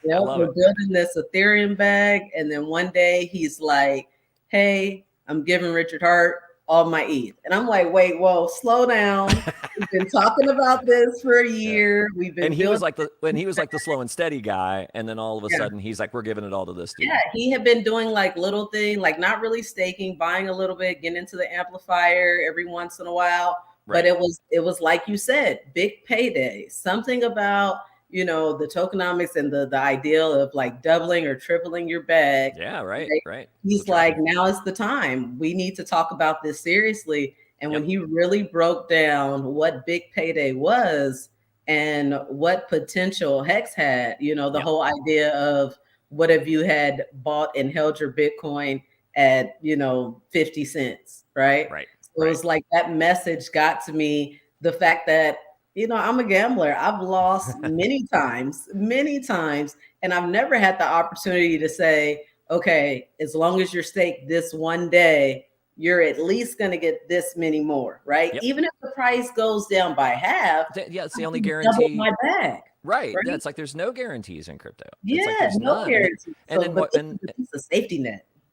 We're building this Ethereum bag, and then one day he's like, "Hey, I'm giving Richard Hart all my ETH," and I'm like, "Wait, whoa, slow down. We've been talking about this for a year. We've been." And he was like the slow and steady guy, and then all of a sudden he's like, "We're giving it all to this dude." Yeah, he had been doing like little things, like not really staking, buying a little bit, getting into the amplifier every once in a while. But it was like you said, big payday. Something about the tokenomics and the ideal of like doubling or tripling your bag. Yeah, right. He's like, now is the time. We need to talk about this seriously. And when he really broke down what big payday was and what potential Hex had, the whole idea of what if you had bought and held your Bitcoin at 50 cents, right? So it was like that message got to me. The fact that, I'm a gambler. I've lost many times, and I've never had the opportunity to say, okay, as long as you're staked this one day, you're at least going to get this many more, right? Even if the price goes down by half. It's the only guarantee. My bag. Right. Yeah, it's like there's no guarantees in crypto. Yeah, it's like no guarantees. And it's a safety net.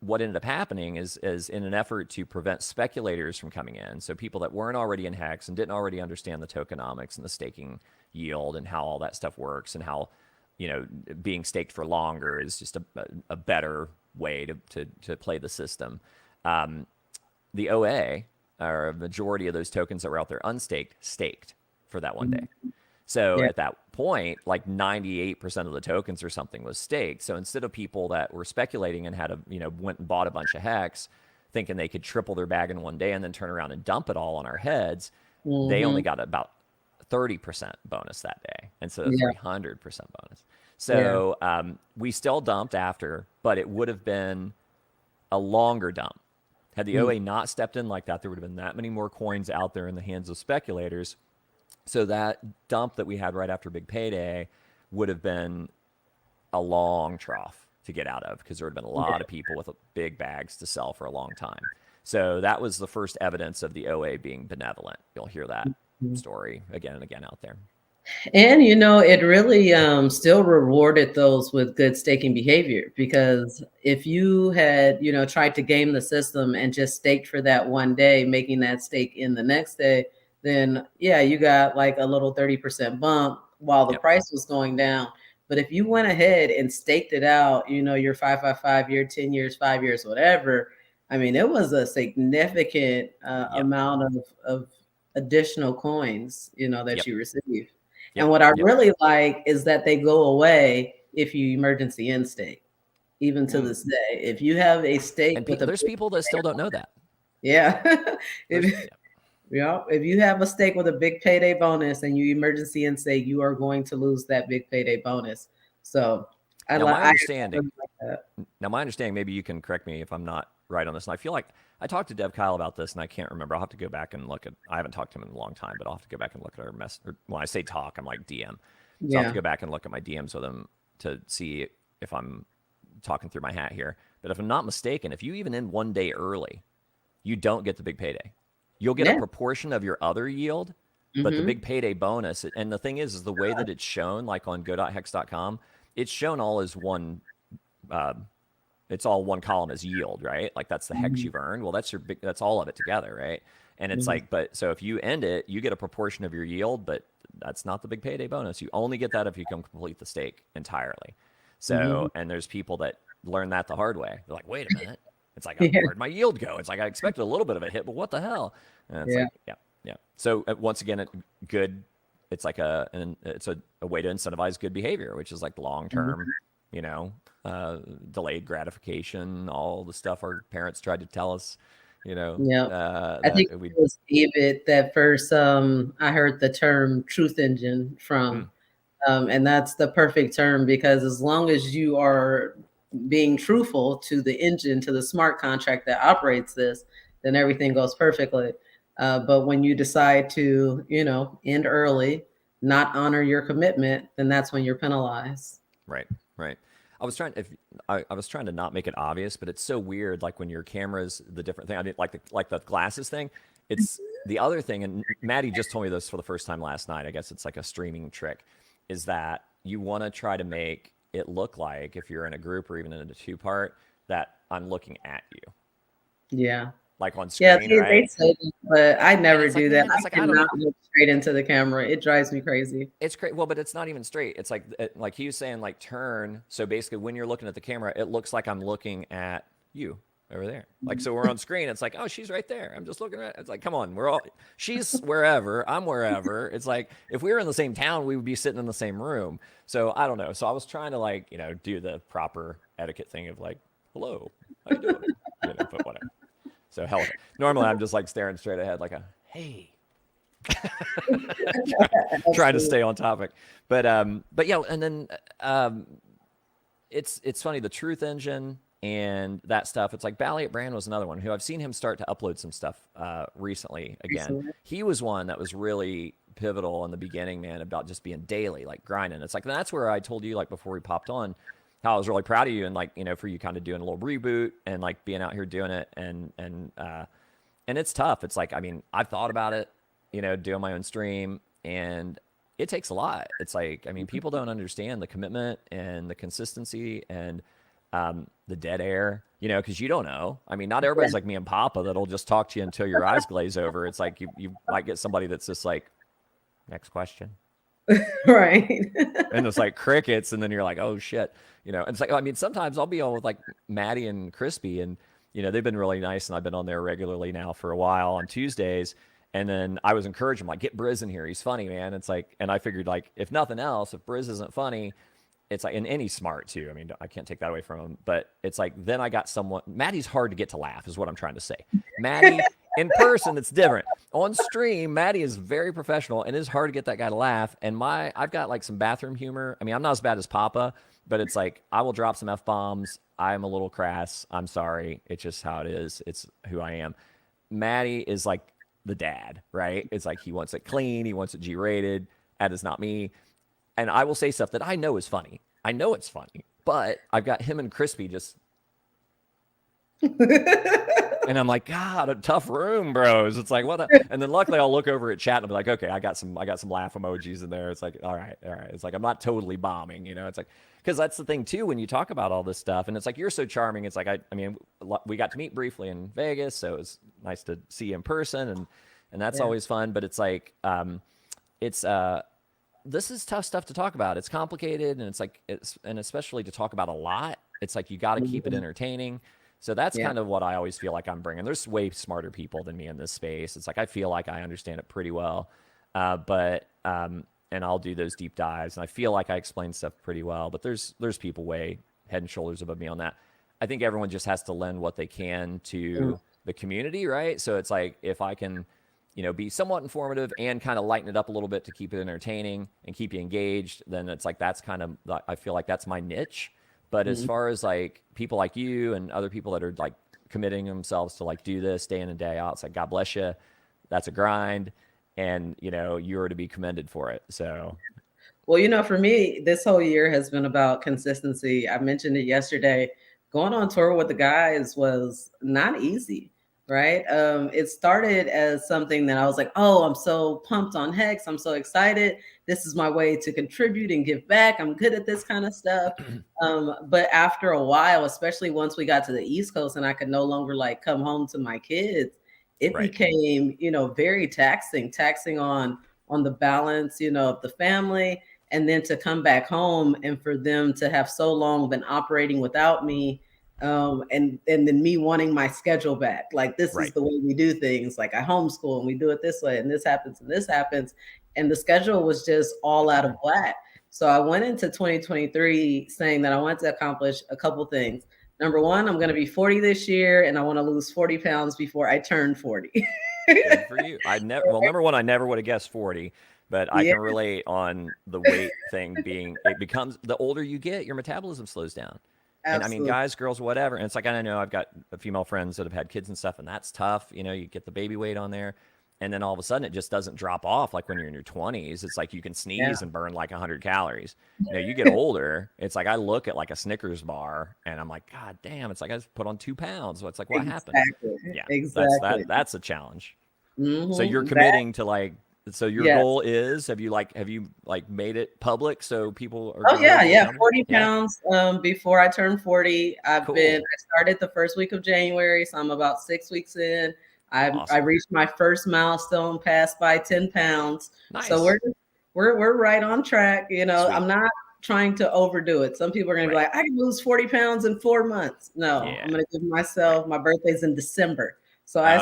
what ended up happening is in an effort to prevent speculators from coming in, so people that weren't already in Hex and didn't already understand the tokenomics and the staking yield and how all that stuff works and how, being staked for longer is just a better way to play the system. The OA, or a majority of those tokens that were out there unstaked, staked for that one day. So at that point, like 98% of the tokens or something was staked. So instead of people that were speculating and had went and bought a bunch of Hex, thinking they could triple their bag in one day and then turn around and dump it all on our heads, they only got about 30% bonus that day instead of 300% bonus. So we still dumped after, but it would have been a longer dump. Had the OA not stepped in like that, there would have been that many more coins out there in the hands of speculators. So that dump that we had right after Big Payday would have been a long trough to get out of, because there would have been a lot of people with big bags to sell for a long time. So that was the first evidence of the OA being benevolent. You'll hear that story again and again out there. And, it really still rewarded those with good staking behavior, because if you had, tried to game the system and just staked for that one day, making that stake in the next day, then you got like a little 30% bump while the price was going down. But if you went ahead and staked it out, your 5 year, 10 years, 5 years, whatever, I mean, it was a significant amount of additional coins, that you received. And what I really like is that they go away if you emergency in stake, even to this day. If you have a stake, and there's people that still don't know that. If you have a stake with a big payday bonus and you emergency in stake, you are going to lose that big payday bonus. So my understanding, maybe you can correct me if I'm not right on this, and I feel like I talked to Dev Kyle about this, and I can't remember. I'll have to go back and look at. I haven't talked to him in a long time, but I'll have to go back and look at our mess. When I say talk, I'm like DM. So I'll have to go back and look at my DMs with him to see if I'm talking through my hat here. But if I'm not mistaken, if you even end one day early, you don't get the big payday. You'll get a proportion of your other yield, but the big payday bonus. And the thing is the way that it's shown, like on go.hex.com, it's shown all as one. It's all one column as yield, right? Like that's the Hex you've earned. Well, that's all of it together, right? And it's like, so if you end it, you get a proportion of your yield, but that's not the big payday bonus. You only get that if you can complete the stake entirely. So, and there's people that learn that the hard way. They're like, wait a minute. It's like, where'd my yield go? It's like, I expected a little bit of a hit, but what the hell? And it's like, So once again, it's like it's a way to incentivize good behavior, which is like long-term, delayed gratification, all the stuff our parents tried to tell us, I think it was David that first I heard the term truth engine from. And that's the perfect term, because as long as you are being truthful to the engine, to the smart contract that operates this, then everything goes perfectly. But when you decide to, end early, not honor your commitment, then that's when you're penalized. Right. I was trying to not make it obvious, but it's so weird. Like when your camera's the different thing. I mean, like the glasses thing. It's the other thing. And Maddie just told me this for the first time last night. I guess it's like a streaming trick. Is that you want to try to make it look like, if you're in a group or even in a 2-part, that I'm looking at you. Yeah. Like on screen, right? They say that, but I never do that. I cannot look straight into the camera. It drives me crazy. It's great. Well, but it's not even straight. It's like he was saying, like turn. So basically, when you're looking at the camera, it looks like I'm looking at you over there. Like, so we're on screen. It's like, oh, she's right there. I'm just looking at. It's like, come on, she's wherever, I'm wherever. It's like if we were in the same town, we would be sitting in the same room. So I don't know. So I was trying to do the proper etiquette thing of like, hello, how you doing? But whatever. So hell, normally I'm just like staring straight ahead, like a hey, trying to stay on topic. But yeah, and then it's funny, the truth engine and that stuff. It's like Balliot Brand was another one who I've seen him start to upload some stuff recently. Again, he was one that was really pivotal in the beginning, man, about just being daily, like grinding. It's like that's where I told you, like before we popped on, how I was really proud of you, and like, for you kind of doing a little reboot and like being out here doing it, and it's tough. It's like, I mean, I've thought about it, doing my own stream, and it takes a lot. It's like, I mean, people don't understand the commitment and the consistency, and the dead air, you know, because you don't know. I mean, not everybody's like me and Papa that'll just talk to you until your eyes glaze over. It's like you might get somebody that's just like, next question. Right. And it's like crickets, and then you're like, oh shit, you know. And it's like, I mean, sometimes I'll be on with like Maddie and Crispy, and you know they've been really nice, and I've been on there regularly now for a while on Tuesdays. And then I was encouraging him, like, get Briz in here. He's funny, man. It's like, and I figured like, if nothing else, if Briz isn't funny, it's like, and he's smart too. I mean, I can't take that away from him. But it's like, then I got someone. Maddie's hard to get to laugh, is what I'm trying to say. Maddie in person, it's different. On stream, Maddie is very professional, and it's hard to get that guy to laugh. And I've got like some bathroom humor. I mean, I'm not as bad as Papa, but it's like I will drop some F-bombs. I'm a little crass. I'm sorry. It's just how it is. It's who I am. Maddie is like the dad, right? It's like he wants it clean. He wants it G-rated. That is not me. And I will say stuff that I know is funny. I know it's funny, but I've got him and Crispy just. And I'm like, God, a tough room, bros. It's like, what? And then luckily I'll look over at chat and I'll be like, okay, I got some laugh emojis in there. It's like, all right. It's like, I'm not totally bombing, you know? It's like, because that's the thing too, when you talk about all this stuff and it's like, you're so charming. It's like, I mean, we got to meet briefly in Vegas, so it was nice to see you in person, and that's always fun. But it's like, this is tough stuff to talk about. It's complicated, and it's like, and especially to talk about a lot. It's like, you got to keep it entertaining. So that's kind of what I always feel like I'm bringing. There's way smarter people than me in this space. It's like, I feel like I understand it pretty well, and I'll do those deep dives, and I feel like I explain stuff pretty well. But there's people way head and shoulders above me on that. I think everyone just has to lend what they can to the community, right? So it's like, if I can, you know, be somewhat informative and kind of lighten it up a little bit to keep it entertaining and keep you engaged, then it's like, that's kind of, I feel like that's my niche. But as far as like people like you and other people that are like committing themselves to like do this day in and day out, it's like, God bless you. That's a grind, and you know, you are to be commended for it. So, well, you know, for me, this whole year has been about consistency. I mentioned it yesterday. Going on tour with the guys was not easy, right? It started as something that I was like, oh, I'm so pumped on Hex. I'm so excited. This is my way to contribute and give back. I'm good at this kind of stuff. But after a while, especially once we got to the East Coast and I could no longer like come home to my kids, it became, you know, very taxing on the balance, you know, of the family. And then to come back home and for them to have so long been operating without me, and then me wanting my schedule back. Like, this is the way we do things. Like, I homeschool and we do it this way, and this happens and this happens. And the schedule was just all out of whack. So I went into 2023 saying that I wanted to accomplish a couple things. Number one, I'm going to be 40 this year, and I want to lose 40 pounds before I turn 40. Good for you. Number one, I never would have guessed 40, but I can relate on the weight thing being, it becomes, the older you get, your metabolism slows down. And I mean, guys, girls, whatever. And it's like, I know I've got female friends that have had kids and stuff, and that's tough. You know, you get the baby weight on there, and then all of a sudden it just doesn't drop off like when you're in your 20s. It's like you can sneeze and burn like 100 calories. You know, you get older, it's like I look at like a Snickers bar and I'm like, God damn, it's like I just put on 2 pounds. So it's like, what happened? Yeah, exactly. That's a challenge. So you're committing to like, so your goal is, have you made it public so people are? Oh yeah, 40 pounds before I turn 40. I started the first week of January, so I'm about 6 weeks in. I reached my first milestone, passed by 10 pounds. Nice. So we're right on track. You know, I'm not trying to overdo it. Some people are gonna be like, I can lose 40 pounds in 4 months. No, I'm gonna give myself, my birthday's in December. So I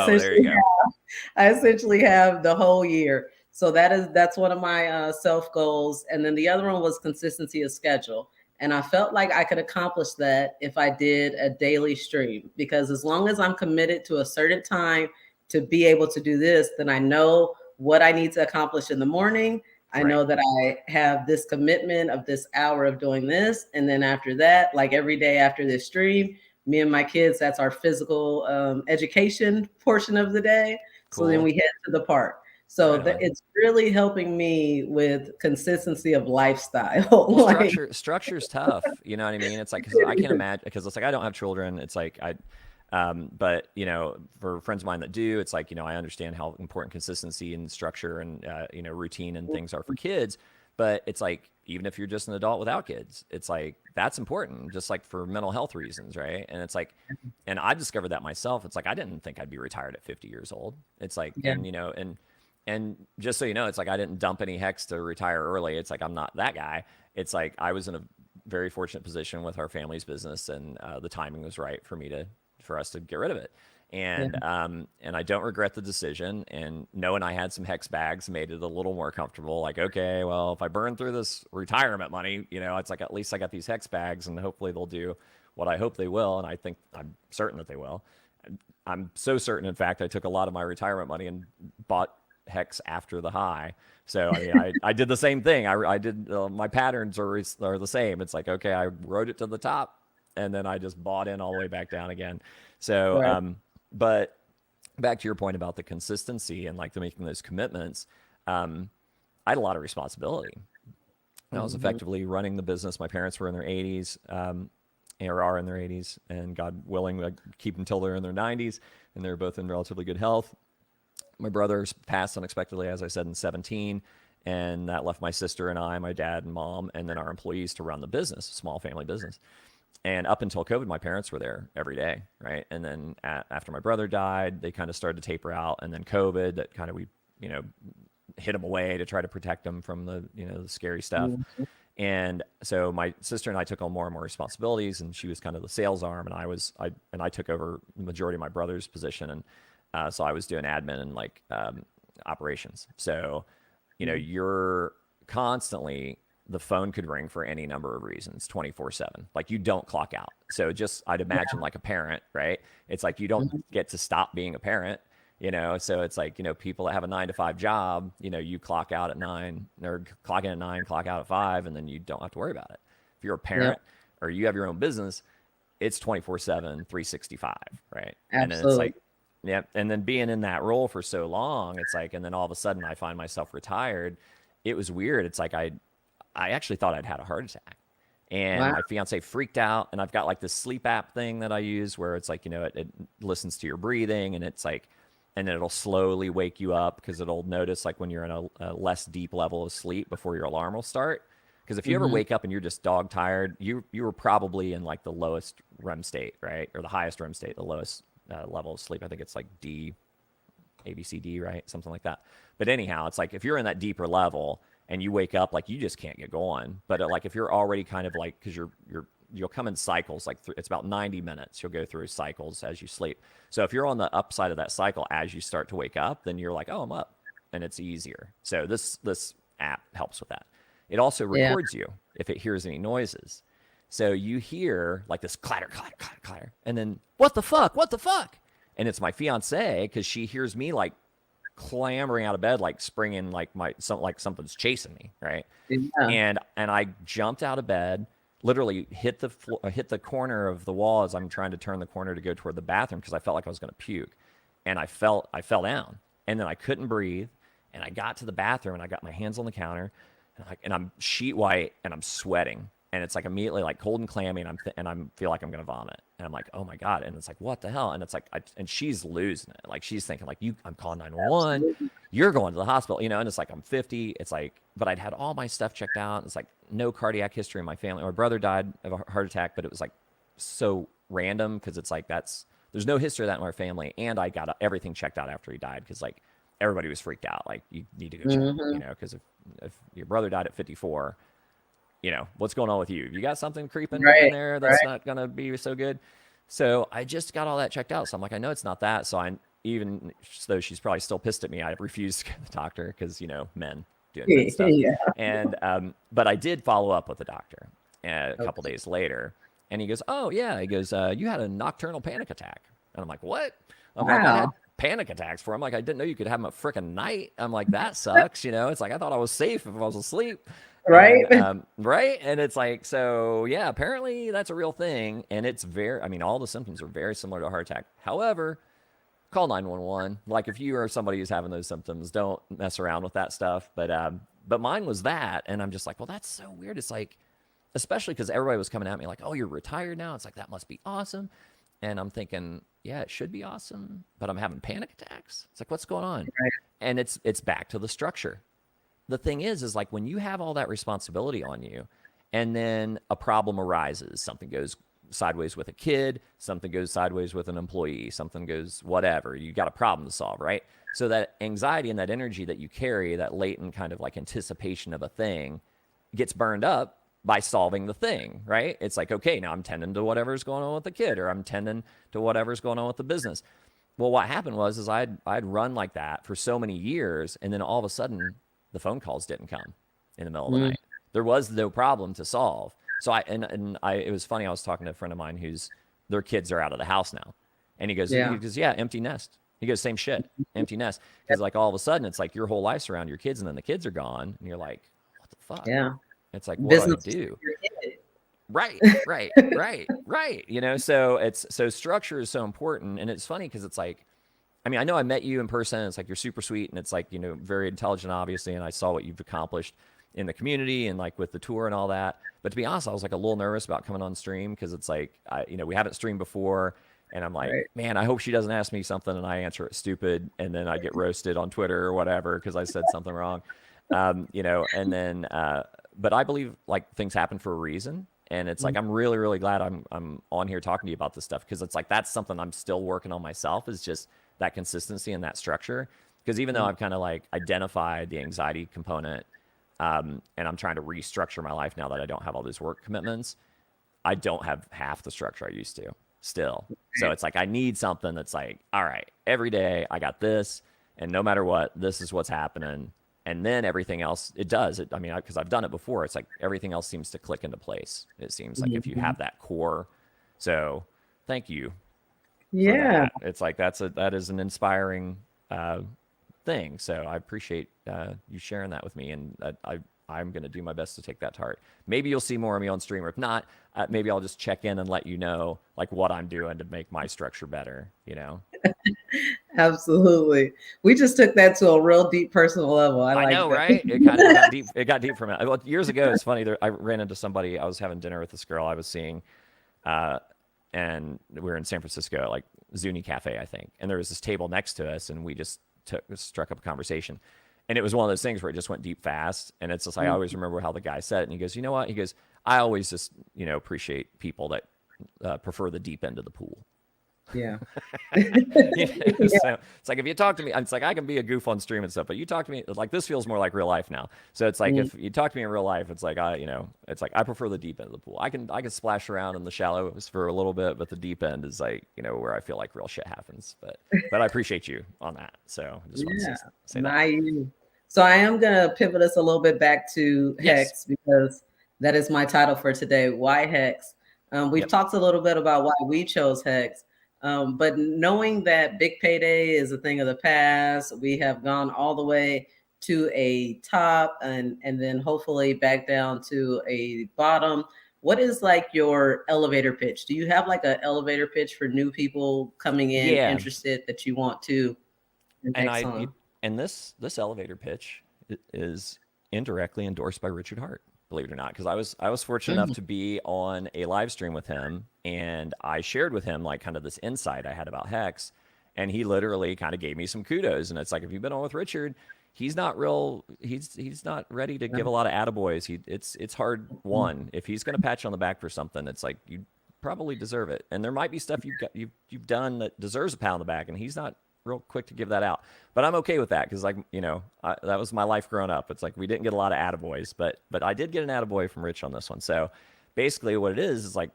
essentially have the whole year. So that's one of my self goals. And then the other one was consistency of schedule. And I felt like I could accomplish that if I did a daily stream, because as long as I'm committed to a certain time to be able to do this, then I know what I need to accomplish in the morning. I know that I have this commitment of this hour of doing this. And then after that, like every day after this stream, me and my kids, that's our physical education portion of the day. Cool. So then we head to the park. So it's really helping me with consistency of lifestyle. Well, structure is tough. You know what I mean? It's like, 'cause I can't imagine, because it's like, I don't have children. It's like, but you know, for friends of mine that do, it's like, you know, I understand how important consistency and structure and, you know, routine and things are for kids. But it's like, even if you're just an adult without kids, it's like, that's important, just like for mental health reasons, right? And it's like, and I discovered that myself. It's like, I didn't think I'd be retired at 50 years old. It's like, Yeah. and, and just so you know, it's like, I didn't dump any hex to retire early. It's like, I'm not that guy. It's like, I was in a very fortunate position with our family's business, and the timing was right for us to get rid of it. And I don't regret the decision. And knowing I had some hex bags made it a little more comfortable. Like, okay, well, if I burn through this retirement money, it's like, at least I got these hex bags, and hopefully they'll do what I hope they will. And I'm certain that they will. I'm so certain, in fact, I took a lot of my retirement money and bought hex after the high. So I mean, I did the same thing. I did my patterns are the same. It's like, okay, I rode it to the top, and then I just bought in all the way back down again. So Right. but back to your point about the consistency and like making those commitments, I had a lot of responsibility. I was Mhm. effectively running the business. My parents were in their 80s, or are in their 80s, and God willing, I keep until they're in their 90s, and they're both in relatively good health. My brothers passed unexpectedly, as I said, in 17, and that left my sister and I, my dad and mom, and then our employees to run the business, small family business. And up until COVID, my parents were there every day, right? And then after my brother died, they kind of started to taper out, and then COVID, that kind of we, hit them away to try to protect them from the scary stuff. Mhm. And so my sister and I took on more and more responsibilities, and she was kind of the sales arm, and I took over the majority of my brother's position, and so I was doing admin and like operations. So, you're constantly, the phone could ring for any number of reasons, 24/7. Like, you don't clock out. So just, I'd imagine like a parent, right? It's like you don't Mhm. get to stop being a parent. So it's like, people that have a 9 to 5 job, you clock out at 9, or clock in at 9, clock out at 5, and then you don't have to worry about it. If you're a Yep. parent or you have your own business, it's 24/7, 365, right? And then it's like, Absolutely. yeah. And then being in that role for so long, it's like, and then all of a sudden I find myself retired. It was weird. It's like, I actually thought I'd had a heart attack. And Wow. my fiance freaked out, and I've got like this sleep app thing that I use where it's like, it listens to your breathing, and it's like, and then it'll slowly wake you up, because it'll notice like when you're in a less deep level of sleep before your alarm will start. Because if you ever Mhm. wake up and you're just dog tired, you were probably in like the lowest REM state, right? Or the highest REM state, the lowest level of sleep. I think it's like D, ABCD, right? Something like that. But anyhow, it's like if you're in that deeper level and you wake up, like you just can't get going. But like if you're already kind of like, because you'll come in cycles, like it's about 90 minutes. You'll go through cycles as you sleep. So if you're on the upside of that cycle as you start to wake up, then you're like, oh, I'm up, and it's easier. So this app helps with that. It also Yeah. records you if it hears any noises. So you hear like this clatter, clatter, clatter, clatter, and then what the fuck? What the fuck? And it's my fiance, because she hears me like clambering out of bed, like springing, like like something's chasing me, right? Yeah. And I jumped out of bed, literally hit the hit the corner of the wall as I'm trying to turn the corner to go toward the bathroom, because I felt like I was going to puke, and I fell down, and then I couldn't breathe, and I got to the bathroom, and I got my hands on the counter, and I'm sheet white, and I'm sweating, and it's like immediately like cold and clammy, and I feel like I'm gonna vomit, and I'm like, oh my god, and it's like, what the hell? And it's like, and she's losing it, like she's thinking like, I'm calling 911, Absolutely. you're going to the hospital, and it's like, I'm 50, it's like, but I'd had all my stuff checked out, it's like no cardiac history in my family. My brother died of a heart attack, but it was like so random, because it's like, there's no history of that in our family, and I got everything checked out after he died, because like everybody was freaked out, like you need to go check, Mhm. because if your brother died at 54, what's going on with you? You got something creeping in Right. there that's Right. not going to be so good. So I just got all that checked out. So I'm like, I know it's not that. So even though she's probably still pissed at me, I refused to go to the doctor, because, men doing men stuff. Yeah. And, but I did follow up with the doctor a couple Okay. days later. And he goes, oh, yeah. He goes, you had a nocturnal panic attack. And I'm like, what? I'm like, I've had Wow. panic attacks for. I'm like, I didn't know you could have them at frickin' night. I'm like, that sucks. It's like, I thought I was safe if I was asleep. Right. And right. And it's like, so yeah, apparently that's a real thing. And it's I mean, all the symptoms are very similar to a heart attack. However, call 911. Like, if you are somebody who's having those symptoms, don't mess around with that stuff. But mine was that. And I'm just like, well, that's so weird. It's like, especially because everybody was coming at me like, oh, you're retired now. It's like, that must be awesome. And I'm thinking, yeah, it should be awesome, but I'm having panic attacks. It's like, what's going on? Right. And it's back to the structure. the thing is like when you have all that responsibility on you, and then a problem arises, something goes sideways with a kid, something goes sideways with an employee, something goes whatever, you got a problem to solve, right? So that anxiety and that energy that you carry, that latent kind of like anticipation of a thing, gets burned up by solving the thing, right? It's like, okay, now I'm tending to whatever's going on with the kid, or I'm tending to whatever's going on with the business. Well, what happened was is I'd run like that for so many years, and then all of a sudden the phone calls didn't come in the middle of the night. There was no problem to solve. So it was funny. I was talking to a friend of mine whose their kids are out of the house now, and he goes, yeah, empty nest. He goes, same shit, empty nest. Because like all of a sudden it's like your whole life's around your kids, and then the kids are gone, and you're like, what the fuck? Yeah. It's like, what do I do? Right. You know, so structure is so important. And it's funny because it's like, I mean, I know I met you in person. It's like, you're super sweet, and it's like, you know, very intelligent, obviously. And I saw what you've accomplished in the community and like with the tour and all that. But to be honest, I was like a little nervous about coming on stream because it's like, we haven't streamed before. And I'm like, man, I hope she doesn't ask me something and I answer it stupid, and then I get roasted on Twitter or whatever because I said something wrong. You know, and then, but I believe like things happen for a reason. And it's like, I'm really, really glad I'm on here talking to you about this stuff, because it's like, that's something I'm still working on myself, is just that consistency and that structure. Because even though I've kind of like identified the anxiety component, and I'm trying to restructure my life now that I don't have all these work commitments, I don't have half the structure I used to still. So it's like, I need something that's like, all right, every day I got this, and no matter what, this is what's happening. And then everything else, it does. I mean, because I've done it before, it's like everything else seems to click into place. It seems like if you have that core. So thank you. Yeah. It's like, that is an inspiring thing. So I appreciate you sharing that with me. And I'm going to do my best to take that to heart. Maybe you'll see more of me on stream, or if not, maybe I'll just check in and let you know like what I'm doing to make my structure better, you know? Absolutely. We just took that to a real deep personal level. I know, that. Right? It kind of got deep. It got deep from it. Well, years ago, it's funny. I ran into somebody. I was having dinner with this girl I was seeing, and we were in San Francisco, like Zuni Cafe, I think. And there was this table next to us, and we just struck up a conversation. And it was one of those things where it just went deep fast. And it's just, I always remember how the guy said it. And he goes, you know what? He goes, I always just, appreciate people that prefer the deep end of the pool. Yeah. So it's like, if you talk to me, it's like, I can be a goof on stream and stuff, but you talk to me, like, this feels more like real life now. So it's like, if you talk to me in real life, it's like, it's like, I prefer the deep end of the pool. I can splash around in the shallows for a little bit, but the deep end is like, where I feel like real shit happens. But I appreciate you on that. So I just want to say that. So I am going to pivot us a little bit back to Hex, because that is my title for today. Why Hex? We've talked a little bit about why we chose Hex. But knowing that big payday is a thing of the past, we have gone all the way to a top and then hopefully back down to a bottom. What is like your elevator pitch? Do you have like an elevator pitch for new people coming in interested that you want to? And this elevator pitch is indirectly endorsed by Richard Hart, believe it or not, because I was fortunate enough to be on a live stream with him, and I shared with him like kind of this insight I had about Hex, and he literally kind of gave me some kudos. And it's like, if you've been on with Richard, he's not not ready to give a lot of attaboys. It's hard won. If he's going to pat you on the back for something, it's like, you probably deserve it. And there might be stuff you've done that deserves a pat on the back, and he's not real quick to give that out. But I'm okay with that, because like, that was my life growing up. It's like, we didn't get a lot of attaboys, but I did get an attaboy from Rich on this one. So basically what it is like,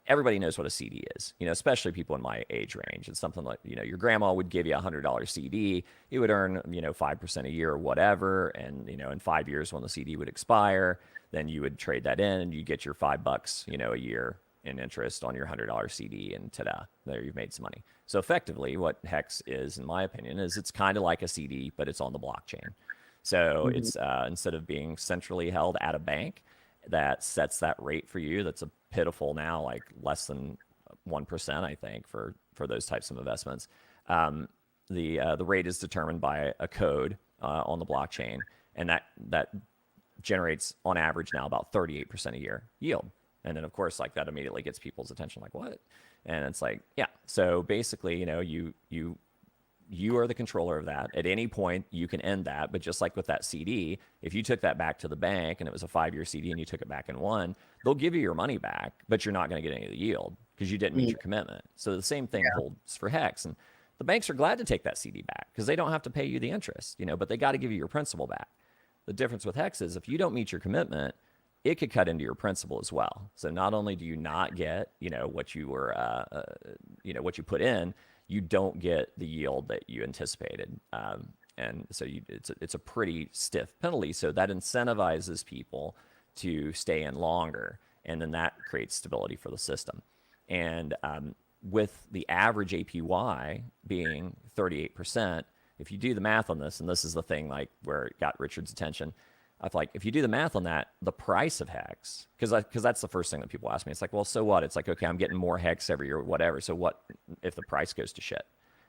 everybody knows what a CD is, especially people in my age range. It's something like, your grandma would give you $100 CD. You would earn, 5% a year or whatever. And, in 5 years when the CD would expire, then you would trade that in and you get your $5, a year in interest on your $100 CD, and ta-da, there you've made some money. So effectively what Hex is, in my opinion, is it's kind of like a CD, but it's on the blockchain. So it's instead of being centrally held at a bank that sets that rate for you, that's a pitiful now, like less than 1%, I think, for those types of investments. The rate is determined by a code on the blockchain, and that generates on average now about 38% a year yield. And then of course, like, that immediately gets people's attention, like, what? And it's like, yeah. So basically, you you are the controller of that. At any point, you can end that. But just like with that CD, if you took that back to the bank and it was a 5-year CD and you took it back in one, they'll give you your money back, but you're not going to get any of the yield because you didn't meet your commitment. So the same thing holds for HEX. And the banks are glad to take that CD back because they don't have to pay you the interest, but they got to give you your principal back. The difference with HEX is if you don't meet your commitment, it could cut into your principal as well. So not only do you not get, what you were, what you put in, you don't get the yield that you anticipated. And so it's a pretty stiff penalty. So that incentivizes people to stay in longer. And then that creates stability for the system. And with the average APY being 38%, if you do the math on this, and this is the thing like where it got Richard's attention, I feel like if you do the math on that, the price of HEX, because that's the first thing that people ask me. It's like, well, so what? It's like, okay, I'm getting more HEX every year, whatever. So what if the price goes to shit?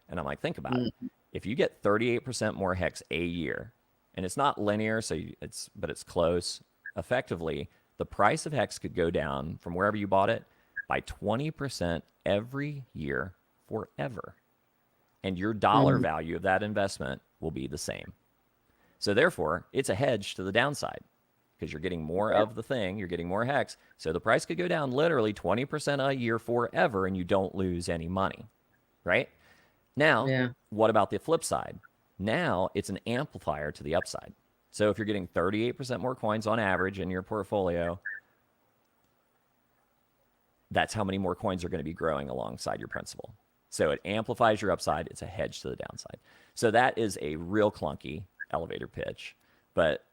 And I'm like, think about it. If you get 38% more HEX a year, and it's not linear, but it's close. Effectively, the price of HEX could go down from wherever you bought it by 20% every year forever. And your dollar value of that investment will be the same. So therefore, it's a hedge to the downside because you're getting more of the thing, you're getting more HEX. So the price could go down literally 20% a year forever and you don't lose any money, right? Now, what about the flip side? Now it's an amplifier to the upside. So if you're getting 38% more coins on average in your portfolio, that's how many more coins are going to be growing alongside your principal. So it amplifies your upside. It's a hedge to the downside. So that is a real clunky elevator pitch, but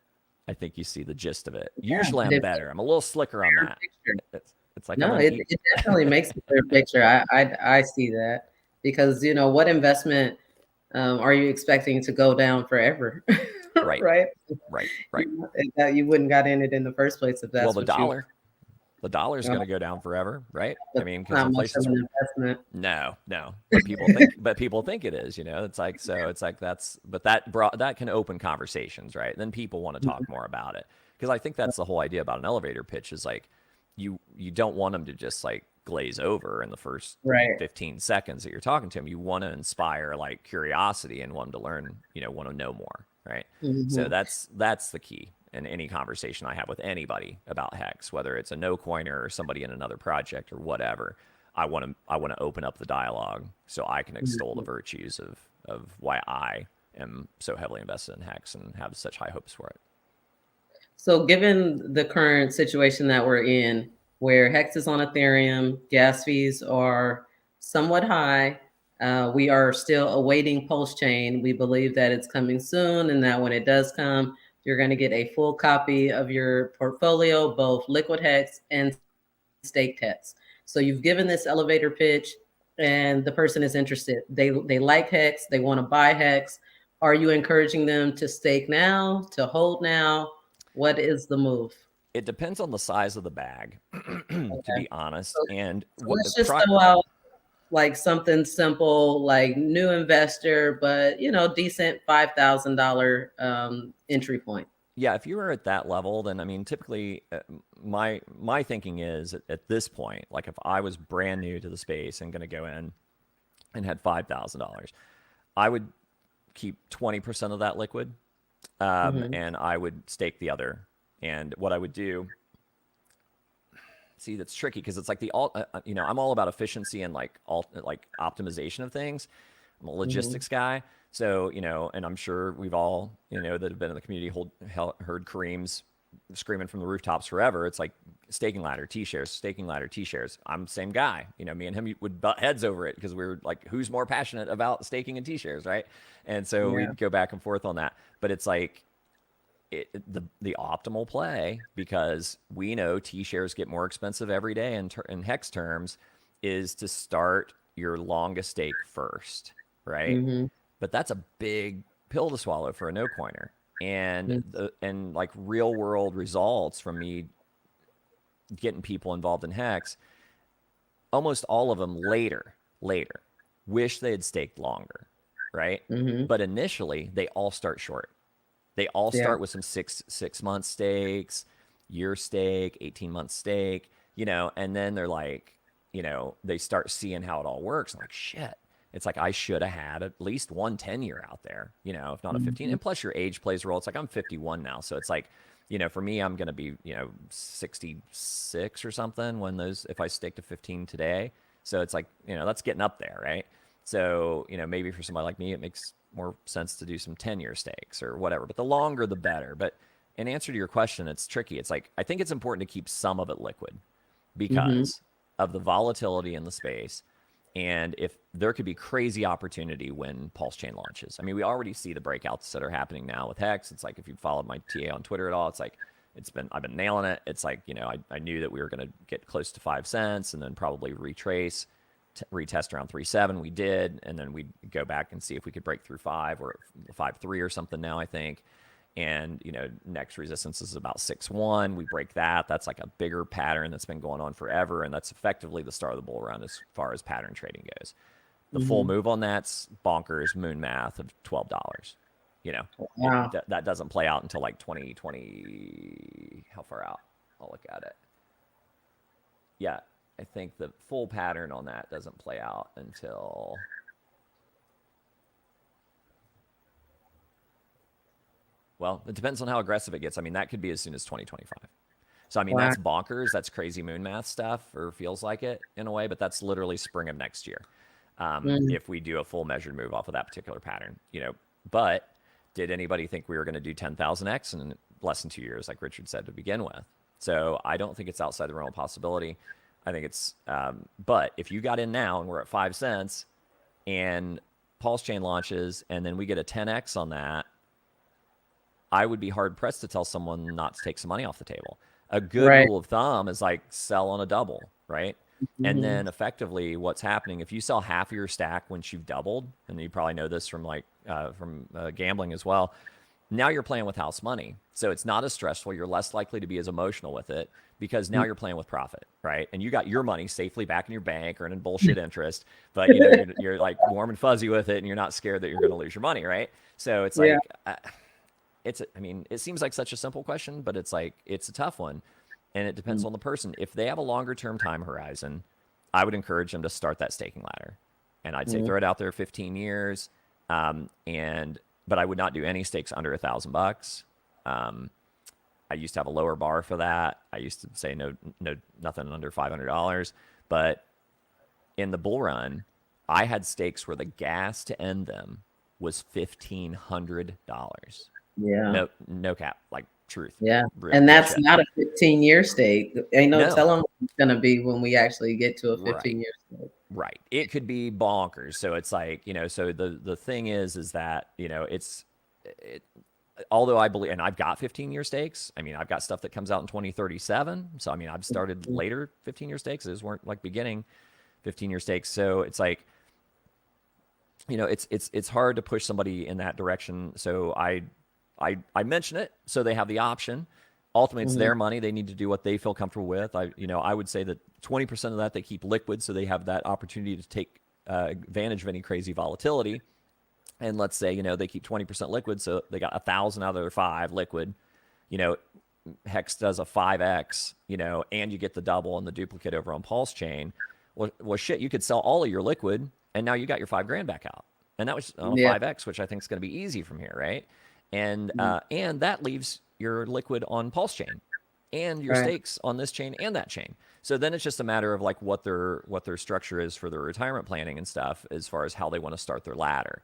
I think you see the gist of it. Usually I'm better. I'm a little slicker on that. It's like, no, it definitely makes a clear picture. I see that because, what investment are you expecting to go down forever? Right. Right. That you wouldn't got in it in the first place if that's the dollar's going to go down forever, right? I mean, because inflation's an investment. No, but people think it is. It's like but that can open conversations, right? Then people want to talk more about it because I think that's the whole idea about an elevator pitch is like you don't want them to just like glaze over in the first 15 seconds that you're talking to them. You want to inspire like curiosity and want them to learn, want to know more, right? So that's the key. In any conversation I have with anybody about HEX, whether it's a no coiner or somebody in another project or whatever, I want to open up the dialogue so I can extol the virtues of why I am so heavily invested in HEX and have such high hopes for it. So given the current situation that we're in, where HEX is on Ethereum, gas fees are somewhat high, we are still awaiting Pulse Chain. We believe that it's coming soon and that when it does come, you're going to get a full copy of your portfolio, both liquid HEX and staked HEX. So you've given this elevator pitch and the person is interested. They like HEX. They want to buy HEX. Are you encouraging them to stake now, to hold now? What is the move? It depends on the size of the bag, to be honest. And let's just throw out like something simple, like new investor, but decent $5,000 entry point. Yeah, if you were at that level, then I mean, typically, my thinking is at this point, like if I was brand new to the space and going to go in and had $5,000, I would keep 20% of that liquid, and I would stake the other. And what I would do. See, that's tricky because it's like I'm all about efficiency and like optimization of things. I'm a logistics guy. So, and I'm sure we've all, that have been in the community heard Kareem's screaming from the rooftops forever. It's like staking ladder, T-shares. I'm the same guy. Me and him would butt heads over it because we were like, who's more passionate about staking and T-shares, right? And so we'd go back and forth on that. But it's like, the optimal play, because we know T-shares get more expensive every day in HEX terms, is to start your longest stake first, right? But that's a big pill to swallow for a no coiner, and and like real world results from me getting people involved in HEX, almost all of them later wish they had staked longer, right? But initially they all start short. They all start with some six month stakes, year stake, 18-month stake, and then they're like, they start seeing how it all works. I'm like, shit, it's like I should have had at least one 10-year out there, you know, if not a 15. And plus your age plays a role. It's like I'm 51 now. So it's like, you know, for me, I'm going to be, you know, 66 or something when those, if I stake to 15 today. So it's like, you know, that's getting up there, right? So, you know, maybe for somebody like me, it makes more sense to do some 10-year stakes or whatever, but the longer, the better. But in answer to your question, it's tricky. It's like, I think it's important to keep some of it liquid because of the volatility in the space. And if there could be crazy opportunity when Pulse Chain launches. I mean, we already see the breakouts that are happening now with Hex. It's like, if you followed my TA on Twitter at all, it's like, I've been nailing it. It's like, you know, I knew that we were going to get close to 5 cents and then probably retest around 3.7. We did. And then we'd go back and see if we could break through 5 or 5.3 or something now, I think. And, you know, next resistance is about 6.1. We break that. That's like a bigger pattern that's been going on forever. And that's effectively the start of the bull run as far as pattern trading goes. The full move on that's bonkers moon math of $12. You know, wow. That doesn't play out until like 2020. How far out? I'll look at it. Yeah, I think the full pattern on that doesn't play out until... Well, it depends on how aggressive it gets. I mean, that could be as soon as 2025. So, I mean, that's bonkers. That's crazy moon math stuff, or feels like it in a way, but that's literally spring of next year. If we do a full measured move off of that particular pattern, you know. But did anybody think we were going to do 10,000x in less than 2 years, like Richard said to begin with? So I don't think it's outside the realm of possibility. I think it's, but if you got in now and we're at 5 cents and Pulse Chain launches and then we get a 10x on that, I would be hard pressed to tell someone not to take some money off the table. A good rule of thumb is like sell on a double, right? And then effectively what's happening, if you sell half of your stack once you've doubled, and you probably know this from like from gambling as well, now you're playing with house money. So it's not as stressful. You're less likely to be as emotional with it because now you're playing with profit, right? And you got your money safely back in your bank earning bullshit interest, but you know, you're like warm and fuzzy with it and you're not scared that you're going to lose your money, right? So it's like... I mean, it seems like such a simple question, but it's like, it's a tough one. And it depends on the person. If they have a longer term time horizon, I would encourage them to start that staking ladder. And I'd say throw it out there 15 years. But I would not do any stakes under $1,000. I used to have a lower bar for that. I used to say nothing under $500. But in the bull run, I had stakes where the gas to end them was $1,500. Yeah. No cap, like truth. Yeah. Real, and that's shit. not a 15-year stake. Ain't no telling what it's going to be when we actually get to a 15-year stake. Right. It could be bonkers. So it's like, you know, so the thing is that, you know, although I believe, and I've got 15-year stakes. I mean, I've got stuff that comes out in 2037. So, I mean, I've started later 15-year stakes. Those weren't like beginning 15-year stakes. So it's like, you know, it's hard to push somebody in that direction. So I mention it so they have the option. Ultimately, it's their money. They need to do what they feel comfortable with. I would say that 20% of that they keep liquid, so they have that opportunity to take advantage of any crazy volatility. And let's say, you know, they keep 20% liquid, so they got 1,000 out of their 5 liquid. You know, Hex does a 5x, you know, and you get the double and the duplicate over on Pulse Chain. Well, shit, you could sell all of your liquid, and now you got your $5,000 back out. And that was on a 5x, which I think is going to be easy from here, right? And that leaves your liquid on Pulse Chain and your stakes on this chain and that chain. So then it's just a matter of like what their structure is for their retirement planning and stuff as far as how they want to start their ladder.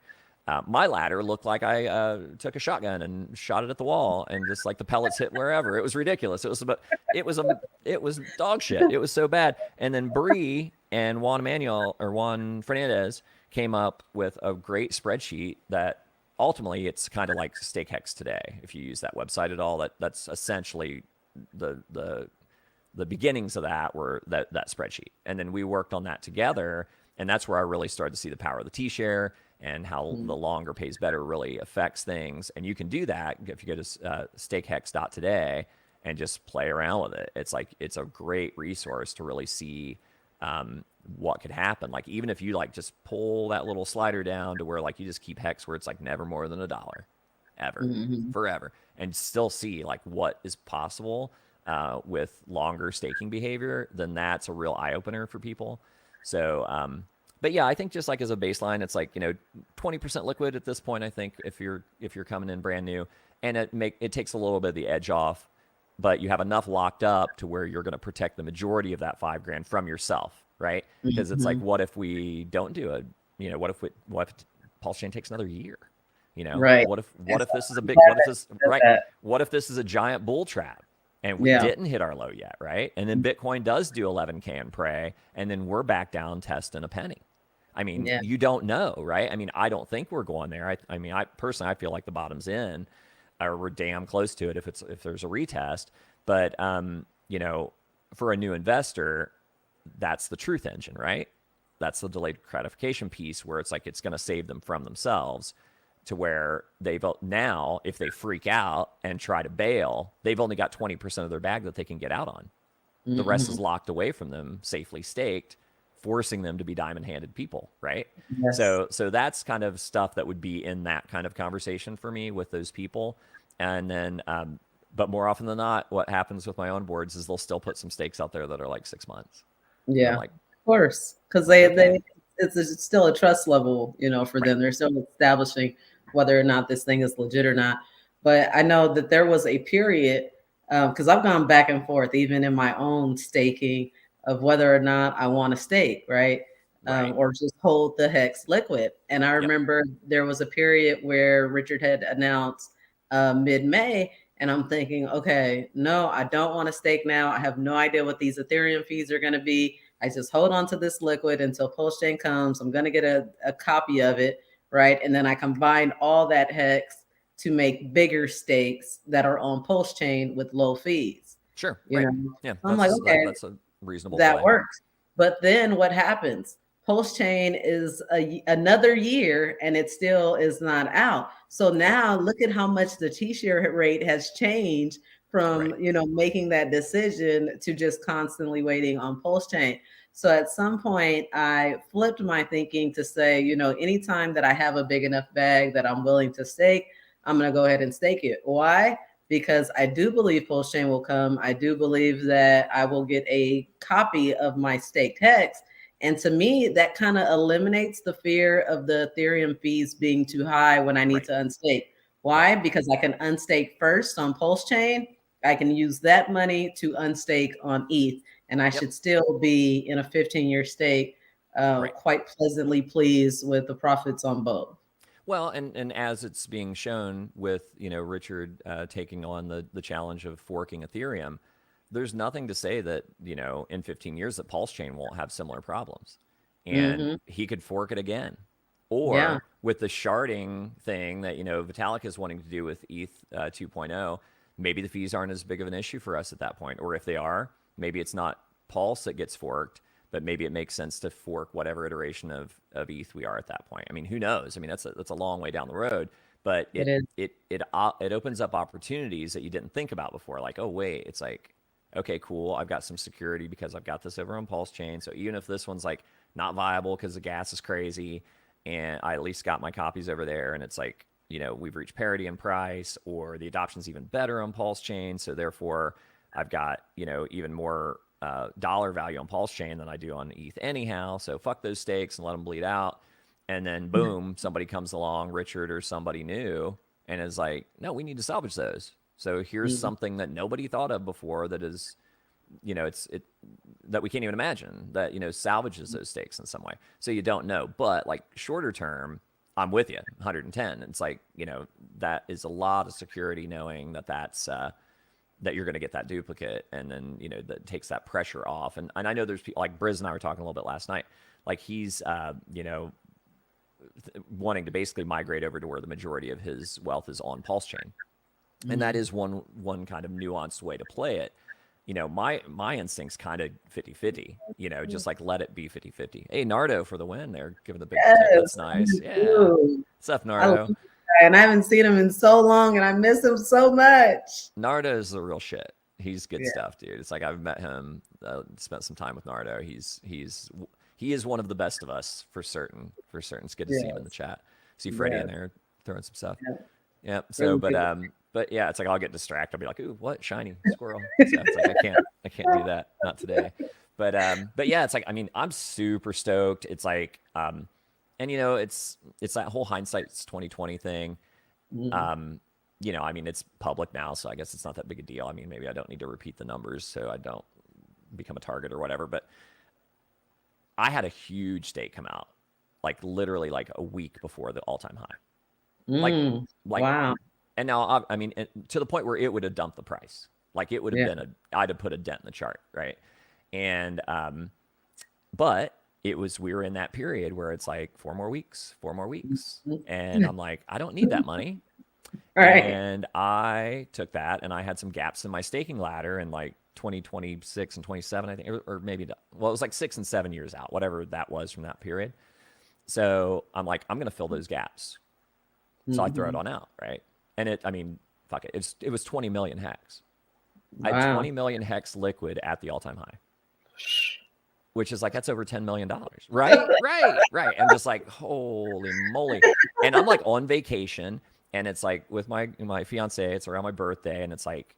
My ladder looked like I took a shotgun and shot it at the wall, and just like the pellets hit wherever. It was ridiculous. It was dog shit. It was so bad. And then Bree and Juan Fernandez came up with a great spreadsheet that ultimately it's kind of like Stake Hex today. If you use that website at all, that's essentially the beginnings of that were that spreadsheet. And then we worked on that together, and that's where I really started to see the power of the T-share and how the longer pays better really affects things. And you can do that if you go to stakehex.today and just play around with it. It's like, it's a great resource to really see what could happen. Like, even if you like just pull that little slider down to where like you just keep Hex where it's like never more than $1 ever, forever, and still see like what is possible with longer staking behavior, then that's a real eye opener for people. So But yeah, I think just like as a baseline, it's like, 20% liquid at this point. I think if you're coming in brand new, and it takes a little bit of the edge off, but you have enough locked up to where you're going to protect the majority of that $5,000 from yourself, right? Because it's like, what if we don't do what if Pulse Chain takes another year? Right. What if this is a big, what if this is a giant bull trap and we didn't hit our low yet, right? And then Bitcoin does do 11K in pray, and then we're back down testing a penny. I mean, you don't know, right? I mean, I don't think we're going there. I personally, I feel like the bottom's in, or we're damn close to it if there's a retest. But for a new investor, that's the truth engine, right? That's the delayed gratification piece where it's like it's going to save them from themselves, to where now if they freak out and try to bail, they've only got 20% of their bag that they can get out on. The rest is locked away from them, safely staked, forcing them to be diamond-handed people, right? Yes. So that's kind of stuff that would be in that kind of conversation for me with those people. And then, but more often than not, what happens with my own boards is they'll still put some stakes out there that are like 6 months. Yeah, like, of course, because it's still a trust level, for them. They're still establishing whether or not this thing is legit or not. But I know that there was a period, because I've gone back and forth, even in my own staking, of whether or not I want to stake, right? Or just hold the Hex liquid. And I remember there was a period where Richard had announced mid-May, and I'm thinking, okay, no, I don't want to stake now. I have no idea what these Ethereum fees are going to be. I just hold on to this liquid until Pulse Chain comes. I'm going to get a copy of it, right? And then I combine all that Hex to make bigger stakes that are on Pulse Chain with low fees. Sure. Yeah. I'm like, okay, that's a reasonable that play. works. But then what happens? Pulse Chain is another year and it still is not out. So now look at how much the T-share rate has changed from, making that decision to just constantly waiting on Pulse Chain. So at some point I flipped my thinking to say, anytime that I have a big enough bag that I'm willing to stake, I'm going to go ahead and stake it. Why? Because I do believe Pulse Chain will come. I do believe that I will get a copy of my staked Hex. And to me, that kind of eliminates the fear of the Ethereum fees being too high when I need to unstake. Why? Because I can unstake first on Pulse Chain. I can use that money to unstake on ETH. And I should still be in a 15-year stake, quite pleasantly pleased with the profits on both. Well, and as it's being shown with, Richard taking on the challenge of forking Ethereum, there's nothing to say that, in 15 years that Pulse Chain won't have similar problems. And he could fork it again. Or with the sharding thing that, Vitalik is wanting to do with ETH 2.0, maybe the fees aren't as big of an issue for us at that point. Or if they are, maybe it's not Pulse that gets forked, but maybe it makes sense to fork whatever iteration of ETH we are at that point. I mean, who knows? I mean, that's a long way down the road, but it opens up opportunities that you didn't think about before. Like, oh wait, it's like, okay, cool. I've got some security because I've got this over on Pulse Chain. So even if this one's like not viable because the gas is crazy, and I at least got my copies over there, and it's like, we've reached parity in price, or the adoption's even better on Pulse Chain. So therefore, I've got even more dollar value on Pulse Chain than I do on ETH anyhow. So fuck those stakes and let them bleed out. And then boom, somebody comes along, Richard or somebody new, and is like, no, we need to salvage those. So here's something that nobody thought of before that is, that we can't even imagine that, salvages those stakes in some way. So you don't know, but like shorter term, I'm with you 110. It's like, that is a lot of security knowing that that's, that you're going to get that duplicate, and then, that takes that pressure off. And I know there's people like Briz and I were talking a little bit last night, like he's, wanting to basically migrate over to where the majority of his wealth is on Pulse Chain. And that is one kind of nuanced way to play it. My instinct's kind of 50-50, just like let it be 50-50. Hey, Nardo for the win there, giving the big tip. That's nice. Yeah. What's up, Nardo? And I haven't seen him in so long, and I miss him so much. Nardo is the real shit. He's good stuff, dude. It's like I've met him, spent some time with Nardo. He is one of the best of us for certain. It's good to see him in the chat. See Freddie in there throwing some stuff. Yeah. So, but yeah, it's like I'll get distracted. I'll be like, ooh, what shiny squirrel? So it's like I can't do that. Not today. But yeah, it's like, I mean, I'm super stoked. It's like, and you know, it's that whole hindsight's 2020 thing. You know, I mean, it's public now, so I guess it's not that big a deal. I mean, maybe I don't need to repeat the numbers so I don't become a target or whatever. But I had a huge stake come out, like literally like a week before the all-time high. Like, wow. and now I mean, to the point where it would have dumped the price. Like it would have been I'd have put a dent in the chart, right? And but we were in that period where it's like 4 more weeks, and I'm like, I don't need that money. Right. And I took that, and I had some gaps in my staking ladder in like 2026 and 27, I think, or maybe, well, it was like 6 and 7 years out, whatever that was from that period. So I'm like, I'm going to fill those gaps. So I throw it on out, right? And I mean, fuck it. It was 20 million hex. I had 20 million hex liquid at the all-time high, which is like, that's over $10 million, right? Right. I'm just like, holy moly. And I'm like on vacation, and it's like with my fiance, it's around my birthday, and it's like,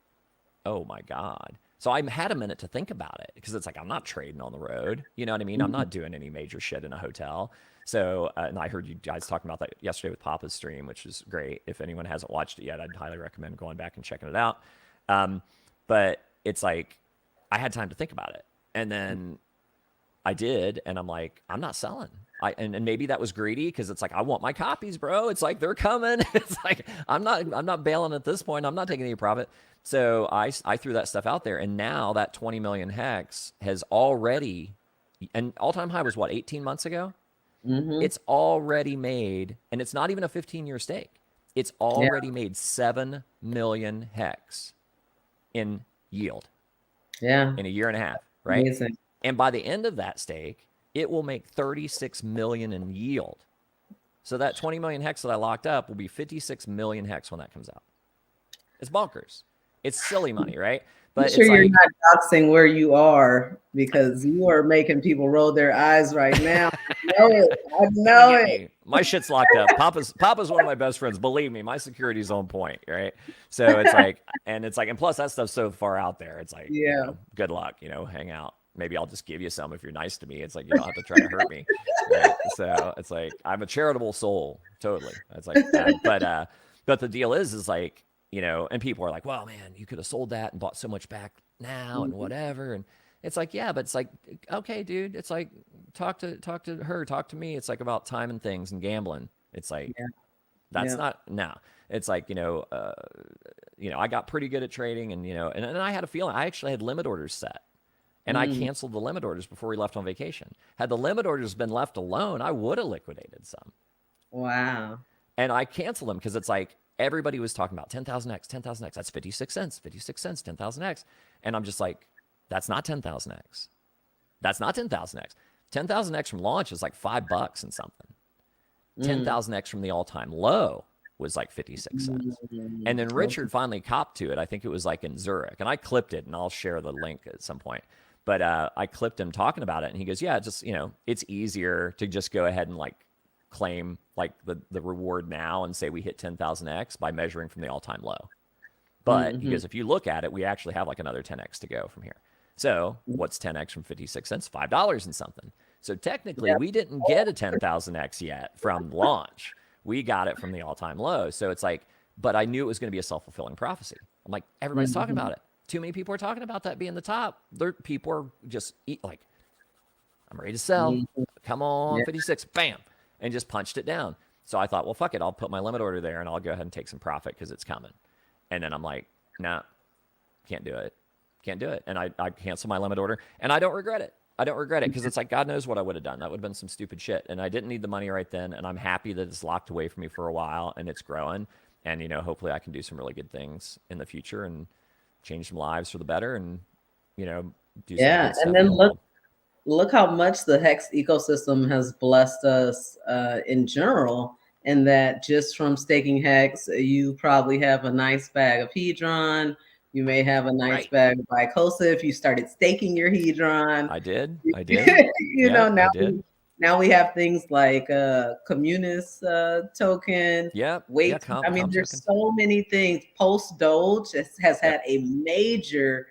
oh my God. So I had a minute to think about it, because it's like, I'm not trading on the road. You know what I mean? I'm not doing any major shit in a hotel. So, and I heard you guys talking about that yesterday with Papa's stream, which is great. If anyone hasn't watched it yet, I'd highly recommend going back and checking it out. But it's like, I had time to think about it. And then I did, and I'm like, I'm not selling. And maybe that was greedy, because it's like, I want my copies, bro. It's like, they're coming. It's like, I'm not bailing at this point. I'm not taking any profit. So I threw that stuff out there, and now that 20 million hex has already, and all-time high was what, 18 months ago? It's already made, and it's not even a 15-year stake. It's already made 7 million hex in yield. Yeah. In a year and a half, right? Amazing. And by the end of that stake, it will make 36 million in yield. So that 20 million hex that I locked up will be 56 million hex when that comes out. It's bonkers. It's silly money, right? But I'm sure it's you're like, not doxing where you are, because you are making people roll their eyes right now. I know it. my shit's locked up. Papa's one of my best friends. Believe me, my security's on point, right? So it's like, and plus that stuff's so far out there. It's like, you know, good luck, you know, hang out. Maybe I'll just give you some if you're nice to me. It's like, you don't have to try to hurt me. Right? So it's like, I'm a charitable soul. Totally. It's like, but the deal is like, you know, and people are like, well, man, you could have sold that and bought so much back now and whatever. And it's like, yeah, but it's like, okay, dude, it's like, talk to her, talk to me. It's like about time and things and gambling. It's like, that's not, no, it's like, you know, I got pretty good at trading, and, you know, and I had a feeling I actually had limit orders set, and I canceled the limit orders before we left on vacation. Had the limit orders been left alone, I would have liquidated some. Wow. And I canceled them because it's like, everybody was talking about 10,000x, 10,000x. That's 56 cents, 10,000x. And I'm just like, that's not 10,000x. That's not 10,000x. 10,000x from launch is like $5 and something. 10,000x from the all-time low was like 56 cents. And then Richard finally copped to it. I think it was like in Zurich. And I clipped it, and I'll share the link at some point. But I clipped him talking about it, and he goes, yeah, just, you know, it's easier to just go ahead and like claim like the reward now and say we hit 10,000x by measuring from the all-time low. But he goes, if you look at it, we actually have like another 10x to go from here. So what's 10x from 56 cents? $5 and something. So technically we didn't get a 10,000x yet from launch. We got it from the all-time low. So it's like, but I knew it was going to be a self-fulfilling prophecy. I'm like, everybody's talking about it. Too many people are talking about that being the top. People are just like, I'm ready to sell. Come on, 56, bam. And just punched it down. So I thought, well, fuck it. I'll put my limit order there, and I'll go ahead and take some profit because it's coming. And then I'm like, nah, can't do it. Can't do it. And I canceled my limit order, and I don't regret it. I don't regret it because it's like, God knows what I would have done. That would have been some stupid shit. And I didn't need the money right then. And I'm happy that it's locked away from me for a while, and it's growing. And, you know, hopefully I can do some really good things in the future and change some lives for the better, and, you know, do some good stuff. And then look how much the Hex ecosystem has blessed us in general, and that just from staking Hex, you probably have a nice bag of Hedron. You may have a nice bag of BlaKC if you started staking your Hedron. I did. You know, now we have things like Communist token. I mean, there's so many things. Post Doge has had a major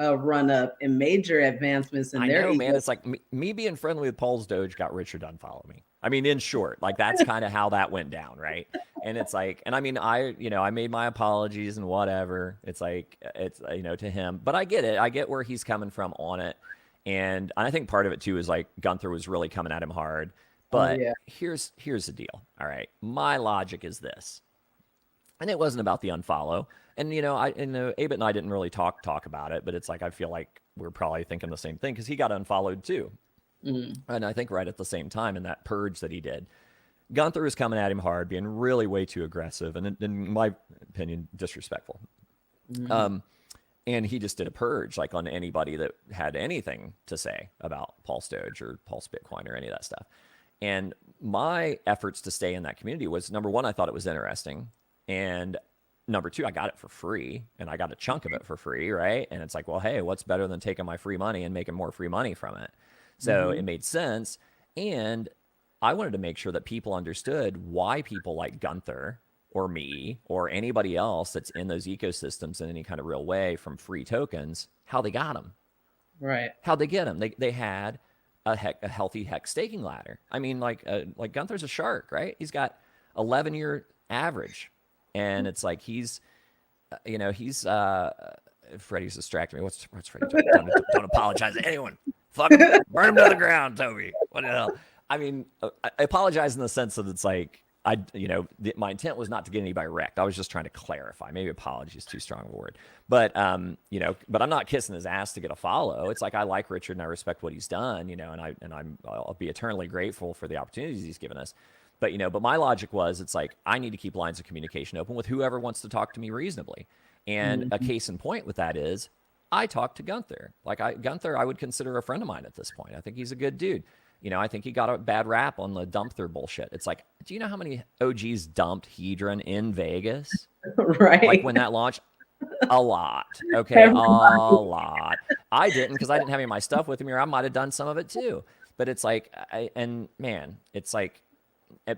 run up and major advancements in I their know, man. ego. It's like me being friendly with Paul's Doge got Richard to unfollow me. I mean, in short, like that's kind of how that went down, right? And it's like, and I mean, I made my apologies and whatever. It's like, it's to him, but I get it. I get where he's coming from on it, and I think part of it too is like Gunther was really coming at him hard. But yeah. here's the deal. All right, my logic is this, and it wasn't about the unfollow. And Abit and I didn't really talk about it, but it's like I feel like we're probably thinking the same thing because he got unfollowed too. And I think right at the same time in that purge that he did, Gunther was coming at him hard, being really way too aggressive, and in my opinion, disrespectful. And he just did a purge like on anybody that had anything to say about Paul Doge or Pulse Bitcoin or any of that stuff. And my efforts to stay in that community was, number one, I thought it was interesting, and number two, I got it for free, and I got a chunk of it for free, right? And it's like, well, hey, what's better than taking my free money and making more free money from it? So it made sense. And I wanted to make sure that people understood why people like Gunther or me or anybody else that's in those ecosystems in any kind of real way from free tokens, how they got them. Right. How'd they get them? They had a healthy hex staking ladder. I mean, like Gunther's a shark, right? He's got 11-year average. And it's like he's Freddie's distracting me. What's Freddie doing? Don't apologize to anyone. Fuck him. Burn him to the ground, Toby. What the hell? I mean, I apologize in the sense that it's like my intent was not to get anybody wrecked. I was just trying to clarify. Maybe apology is too strong of a word, but but I'm not kissing his ass to get a follow. It's like I like Richard and I respect what he's done, and I'll be eternally grateful for the opportunities he's given us. But my logic was, it's like I need to keep lines of communication open with whoever wants to talk to me reasonably. And a case in point with that is I talked to Gunther. Gunther, I would consider a friend of mine at this point. I think he's a good dude. I think he got a bad rap on the dumpster bullshit. It's like, do you know how many OGs dumped Hedron in Vegas? Right. Like when that launched? A lot. Okay, a lot. I didn't because I didn't have any of my stuff with me, or I might have done some of it too. But it's like, it's like,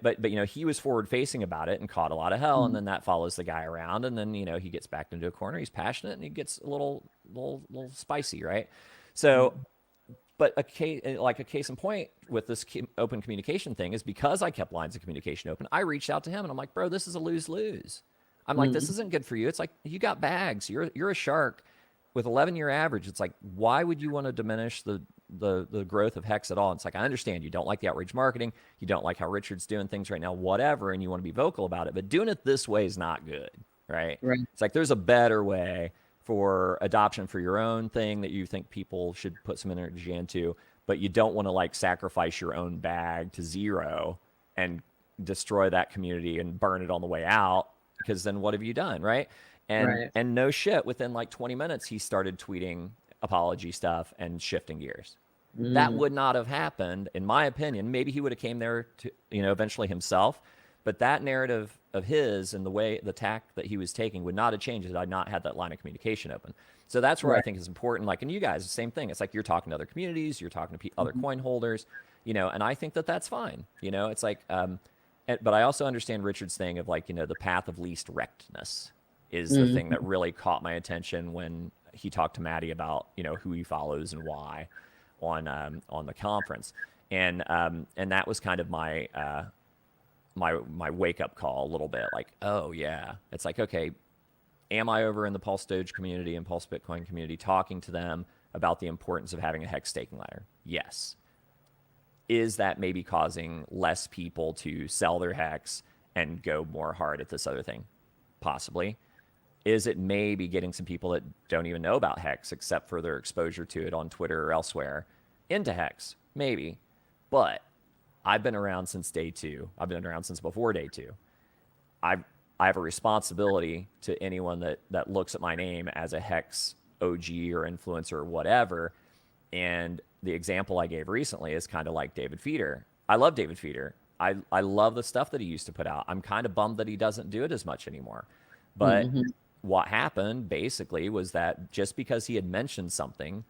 but he was forward facing about it and caught a lot of hell, and then that follows the guy around, and then he gets backed into a corner. He's passionate and he gets a little spicy, right? So, but a case in point with this open communication thing is because I kept lines of communication open. I reached out to him and I'm like, bro, this is a lose-lose. I'm like, this isn't good for you. It's like you got bags. You're a shark with 11-year average. It's like, why would you want to diminish the growth of Hex at all? It's like, I understand you don't like the outrage marketing, you don't like how Richard's doing things right now, whatever, and you want to be vocal about it, but doing it this way is not good, right? It's like there's a better way for adoption for your own thing that you think people should put some energy into, but you don't want to like sacrifice your own bag to zero and destroy that community and burn it on the way out, because then what have you done, right? And no shit, within like 20 minutes he started tweeting apology stuff and shifting gears. That would not have happened, in my opinion. Maybe he would have came there to eventually himself, but that narrative of his and the tack that he was taking would not have changed had I not had that line of communication open. So that's where I think is important. Like, and you guys, the same thing. It's like you're talking to other communities, you're talking to other coin holders, and I think that that's fine. It's like, but I also understand Richard's thing of like, the path of least wreckedness is the thing that really caught my attention when he talked to Maddie about, who he follows and why on the conference. And that was kind of my wake up call a little bit, like, oh yeah, it's like, okay, am I over in the Pulse Doge community and Pulse Bitcoin community talking to them about the importance of having a hex staking ladder? Yes. Is that maybe causing less people to sell their hex and go more hard at this other thing? Possibly. Is it maybe getting some people that don't even know about hex except for their exposure to it on Twitter or elsewhere into hex? Maybe. But I've been around since day 2. I've been around since before day 2. I have a responsibility to anyone that looks at my name as a hex OG or influencer or whatever. And the example I gave recently is kind of like David Feeder. I love David Feeder. I love the stuff that he used to put out. I'm kind of bummed that he doesn't do it as much anymore. But what happened basically was that just because he had mentioned something,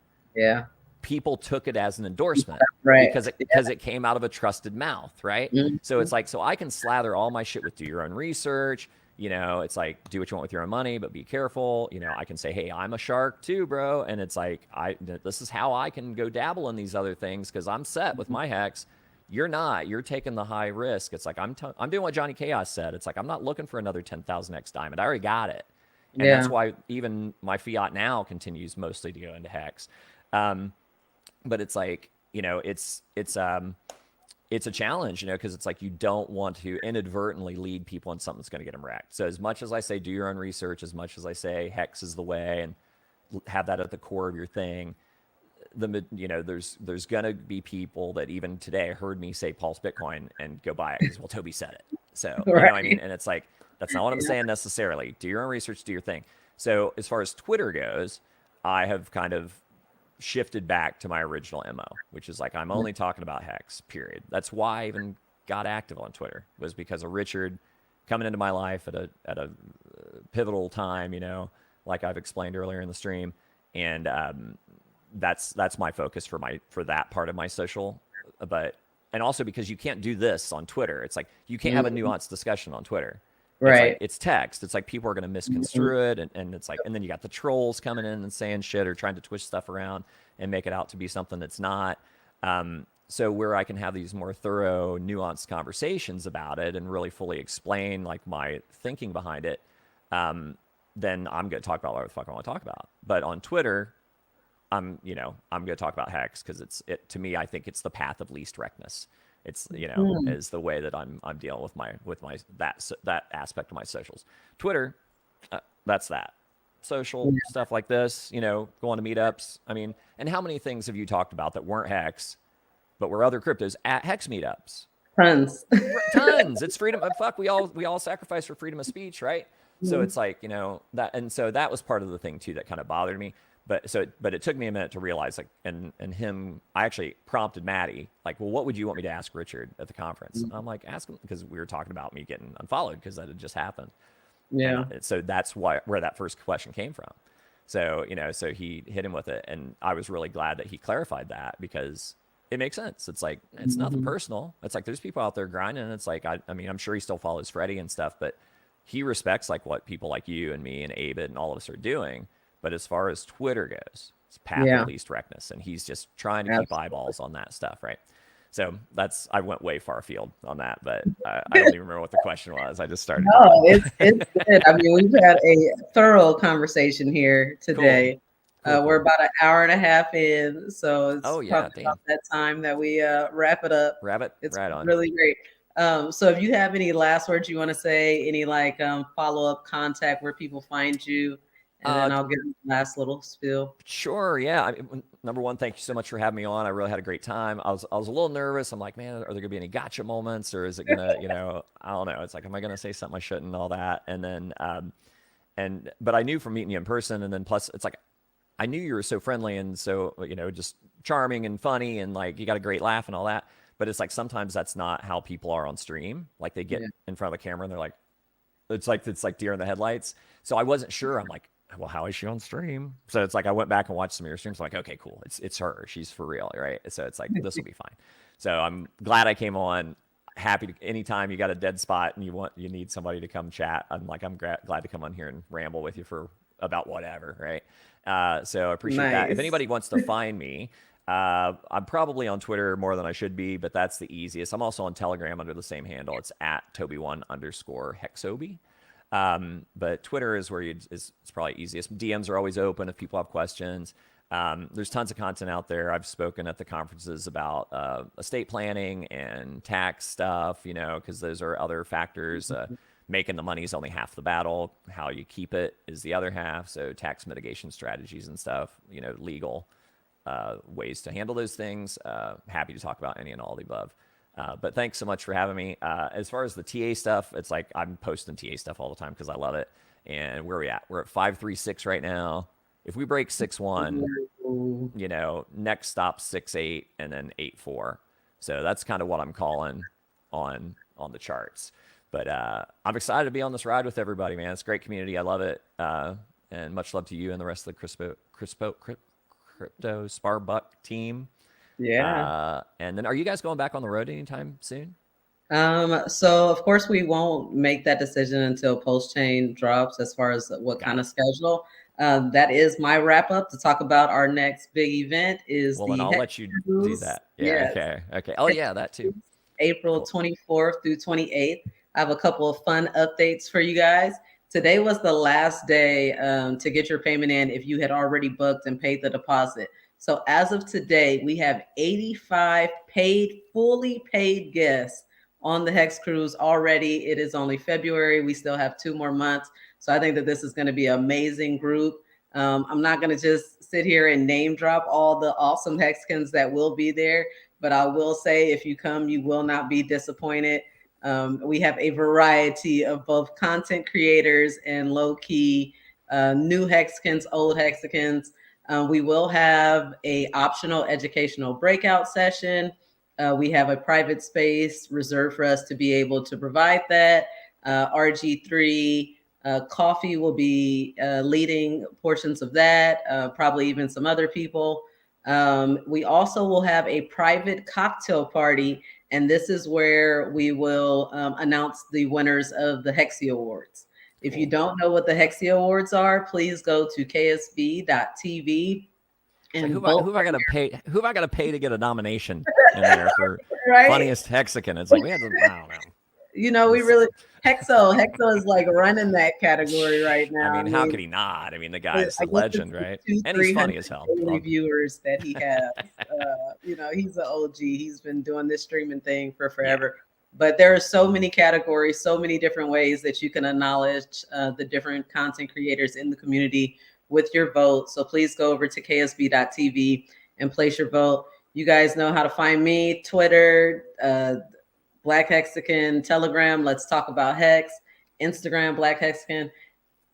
people took it as an endorsement, because it came out of a trusted mouth, right? So it's like, so I can slather all my shit with do your own research, You know, it's like, do what you want with your own money, but be careful. You know, I can say, hey, I'm a shark too, bro. And it's like, this is how I can go dabble in these other things because I'm set with my hex. You're not. You're taking the high risk. It's like, I'm doing what Johnny Chaos said. It's like, I'm not looking for another 10,000 X diamond. I already got it. And that's why even my fiat now continues mostly to go into hex. But it's like, you know, it's a challenge, you know, because it's like you don't want to inadvertently lead people in something that's going to get them wrecked. So as much as I say do your own research, as much as I say hex is the way and have that at the core of your thing, you know, there's going to be people that even today heard me say Pulse Bitcoin and go buy it because, well, Toby said it. So, you know what I mean? And it's like, that's not what I'm saying necessarily. Do your own research, do your thing. So as far as Twitter goes, I have kind of shifted back to my original MO, which is like, I'm only talking about hex, period. That's why I even got active on Twitter, was because of Richard coming into my life at a pivotal time, you know, like I've explained earlier in the stream. And that's my focus for that part of my social. And also because you can't do this on Twitter. It's like, you can't have a nuanced discussion on Twitter. It's like, it's text. It's like people are going to misconstrue it. And it's like, and then you got the trolls coming in and saying shit or trying to twist stuff around and make it out to be something that's not. So where I can have these more thorough, nuanced conversations about it and really fully explain like my thinking behind it, then I'm going to talk about whatever the fuck I want to talk about. But on Twitter, I'm going to talk about hex because to me, I think it's the path of least wreckness. It's, you know, is the way that I'm dealing with my that aspect of my socials. Twitter, that's that. Social stuff like this, you know, going to meetups. I mean, and how many things have you talked about that weren't hex, but were other cryptos at hex meetups? Tons. Tons. It's freedom. Fuck, we all sacrifice for freedom of speech, right? So it's like, you know, so that was part of the thing too that kind of bothered me. But it took me a minute to realize, like, and I actually prompted Maddie, like, well, what would you want me to ask Richard at the conference? And I'm like, ask him, because we were talking about me getting unfollowed because that had just happened. Yeah. And so that's where that first question came from. So, you know, so he hit him with it. And I was really glad that he clarified that because it makes sense. It's like, it's nothing personal. It's like, there's people out there grinding. And it's like, I mean, I'm sure he still follows Freddie and stuff, but he respects like what people like you and me and Abed and all of us are doing. But as far as Twitter goes, it's path of least wreckness. And he's just trying to keep eyeballs on that stuff, right? So I went way far afield on that, but I don't even remember what the question was. I just started. No, it's good. I mean, we've had a thorough conversation here today. Cool. We're about an hour and a half in, so it's probably about that time that we wrap it up. It's right on. Really great. So if you have any last words you want to say, any like follow-up contact where people find you, and then I'll give you the last little spiel. Sure, yeah. I mean, number one, thank you so much for having me on. I really had a great time. I was a little nervous. I'm like, man, are there gonna be any gotcha moments, or is it gonna, you know, I don't know. It's like, am I gonna say something I shouldn't and all that? And then, but I knew from meeting you in person, and then plus, it's like, I knew you were so friendly and so, you know, just charming and funny, and like you got a great laugh and all that. But it's like sometimes that's not how people are on stream. Like they get in front of the camera and they're like, it's like deer in the headlights. So I wasn't sure. I'm like, well, how is she on stream? So it's like I went back and watched some of your streams. I'm like, okay, cool. It's her. She's for real, right? So it's like, this will be fine. So I'm glad I came on. Happy to, anytime you got a dead spot and you need somebody to come chat. I'm glad to come on here and ramble with you for about whatever, right? So I appreciate that. If anybody wants to find me, I'm probably on Twitter more than I should be, but that's the easiest. I'm also on Telegram under the same handle. It's at Tobi Wan HEXobi. But Twitter is where it's probably easiest. DMs are always open if people have questions. There's tons of content out there. I've spoken at the conferences about estate planning and tax stuff, you know, because those are other factors. Making the money is only half the battle. How you keep it is the other half. So tax mitigation strategies and stuff, you know, legal ways to handle those things. Happy to talk about any and all of the above. But thanks so much for having me. As far as the TA stuff, it's like I'm posting TA stuff all the time because I love it. And where are we at? We're at 536 right now. If we break 6-1, you know, next stop 6-8 and then 8-4. So that's kind of what I'm calling on the charts. But I'm excited to be on this ride with everybody, man. It's a great community. I love it. And much love to you and the rest of the Kryptosparbuch team. Yeah. And then are you guys going back on the road anytime soon? So of course we won't make that decision until post chain drops as far as what Got kind it. of schedule. That is my wrap up to talk about our next big event is Well, then the I'll Hex let you do Cruise. that. Yeah. Yes. Okay. Okay. Oh, yeah, that too. April Cool. 24th through 28th. I have a couple of fun updates for you guys. Today was the last day to get your payment in if you had already booked and paid the deposit. So as of today, we have 85 fully paid guests on the Hex Cruise already. It is only February. We still have 2 more months. So I think that this is going to be an amazing group. I'm not going to just sit here and name drop all the awesome Hexicans that will be there, but I will say if you come, you will not be disappointed. We have a variety of both content creators and low key new Hexicans, old Hexicans. We will have a optional educational breakout session. We have a private space reserved for us to be able to provide that. RG3 Coffee will be leading portions of that, probably even some other people. We also will have a private cocktail party, and this is where we will announce the winners of the Hexi Awards. If you Cool. don't know what the Hexi Awards are, please go to ksb.tv It's like and vote. who have I got to pay? Who have I got to pay to get a nomination in there for Right? funniest Hexican? It's like we had to. I don't know. You know, we This, really Hexo is like running that category right I now. I mean, how mean, could he not? I mean, the guy's I a guess it's legend, the right? two, And he's three funny hundred as hell. daily viewers that he has. You know, he's an OG. He's been doing this streaming thing for Yeah. forever. But there are so many categories, so many different ways that you can acknowledge the different content creators in the community with your vote. So please go over to ksb.tv and place your vote. You guys know how to find me: Twitter, Black Hexican, Telegram, Let's Talk About Hex, Instagram, Black Hexican.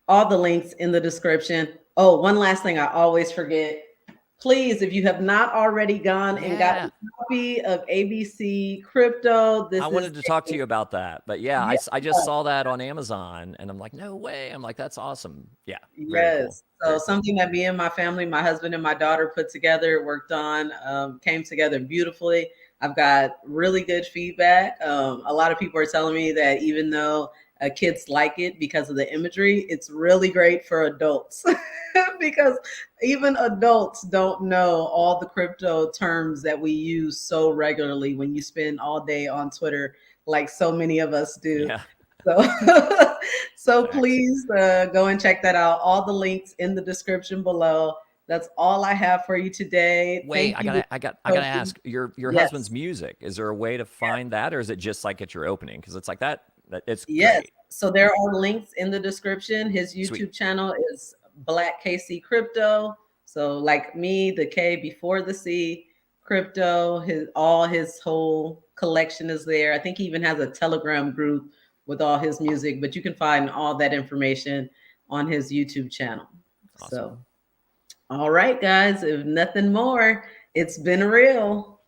All the links in the description. Oh, one last thing I always forget. Please, if you have not already gone and got Yeah. a copy of ABC Crypto, I this is wanted to talk to you about that, but yeah, yeah, I just saw that on Amazon, and I'm like, no way. I'm like, that's awesome. Yeah, very cool. yes. So Very cool. something that me and my family, my husband and my daughter put together, worked on, came together beautifully. I've got really good feedback. A lot of people are telling me that even though kids like it because of the imagery, it's really great for adults because even adults don't know all the crypto terms that we use so regularly when you spend all day on Twitter, like so many of us do. Yeah. So, so Facts. please go and check that out. All the links in the description below. That's all I have for you today. Wait, Thank you, I gotta Tobi. ask your husband's Yes, music. Is there a way to find that, or is it just like at your opening? Because it's like that. That it's yes. great. So there are links in the description. His Sweet. YouTube channel is BlaKC Crypto. So like me, the K before the C, crypto. His whole collection is there. I think he even has a Telegram group with all his music, but you can find all that information on his YouTube channel. Awesome. So, all right, guys, if nothing more, it's been real.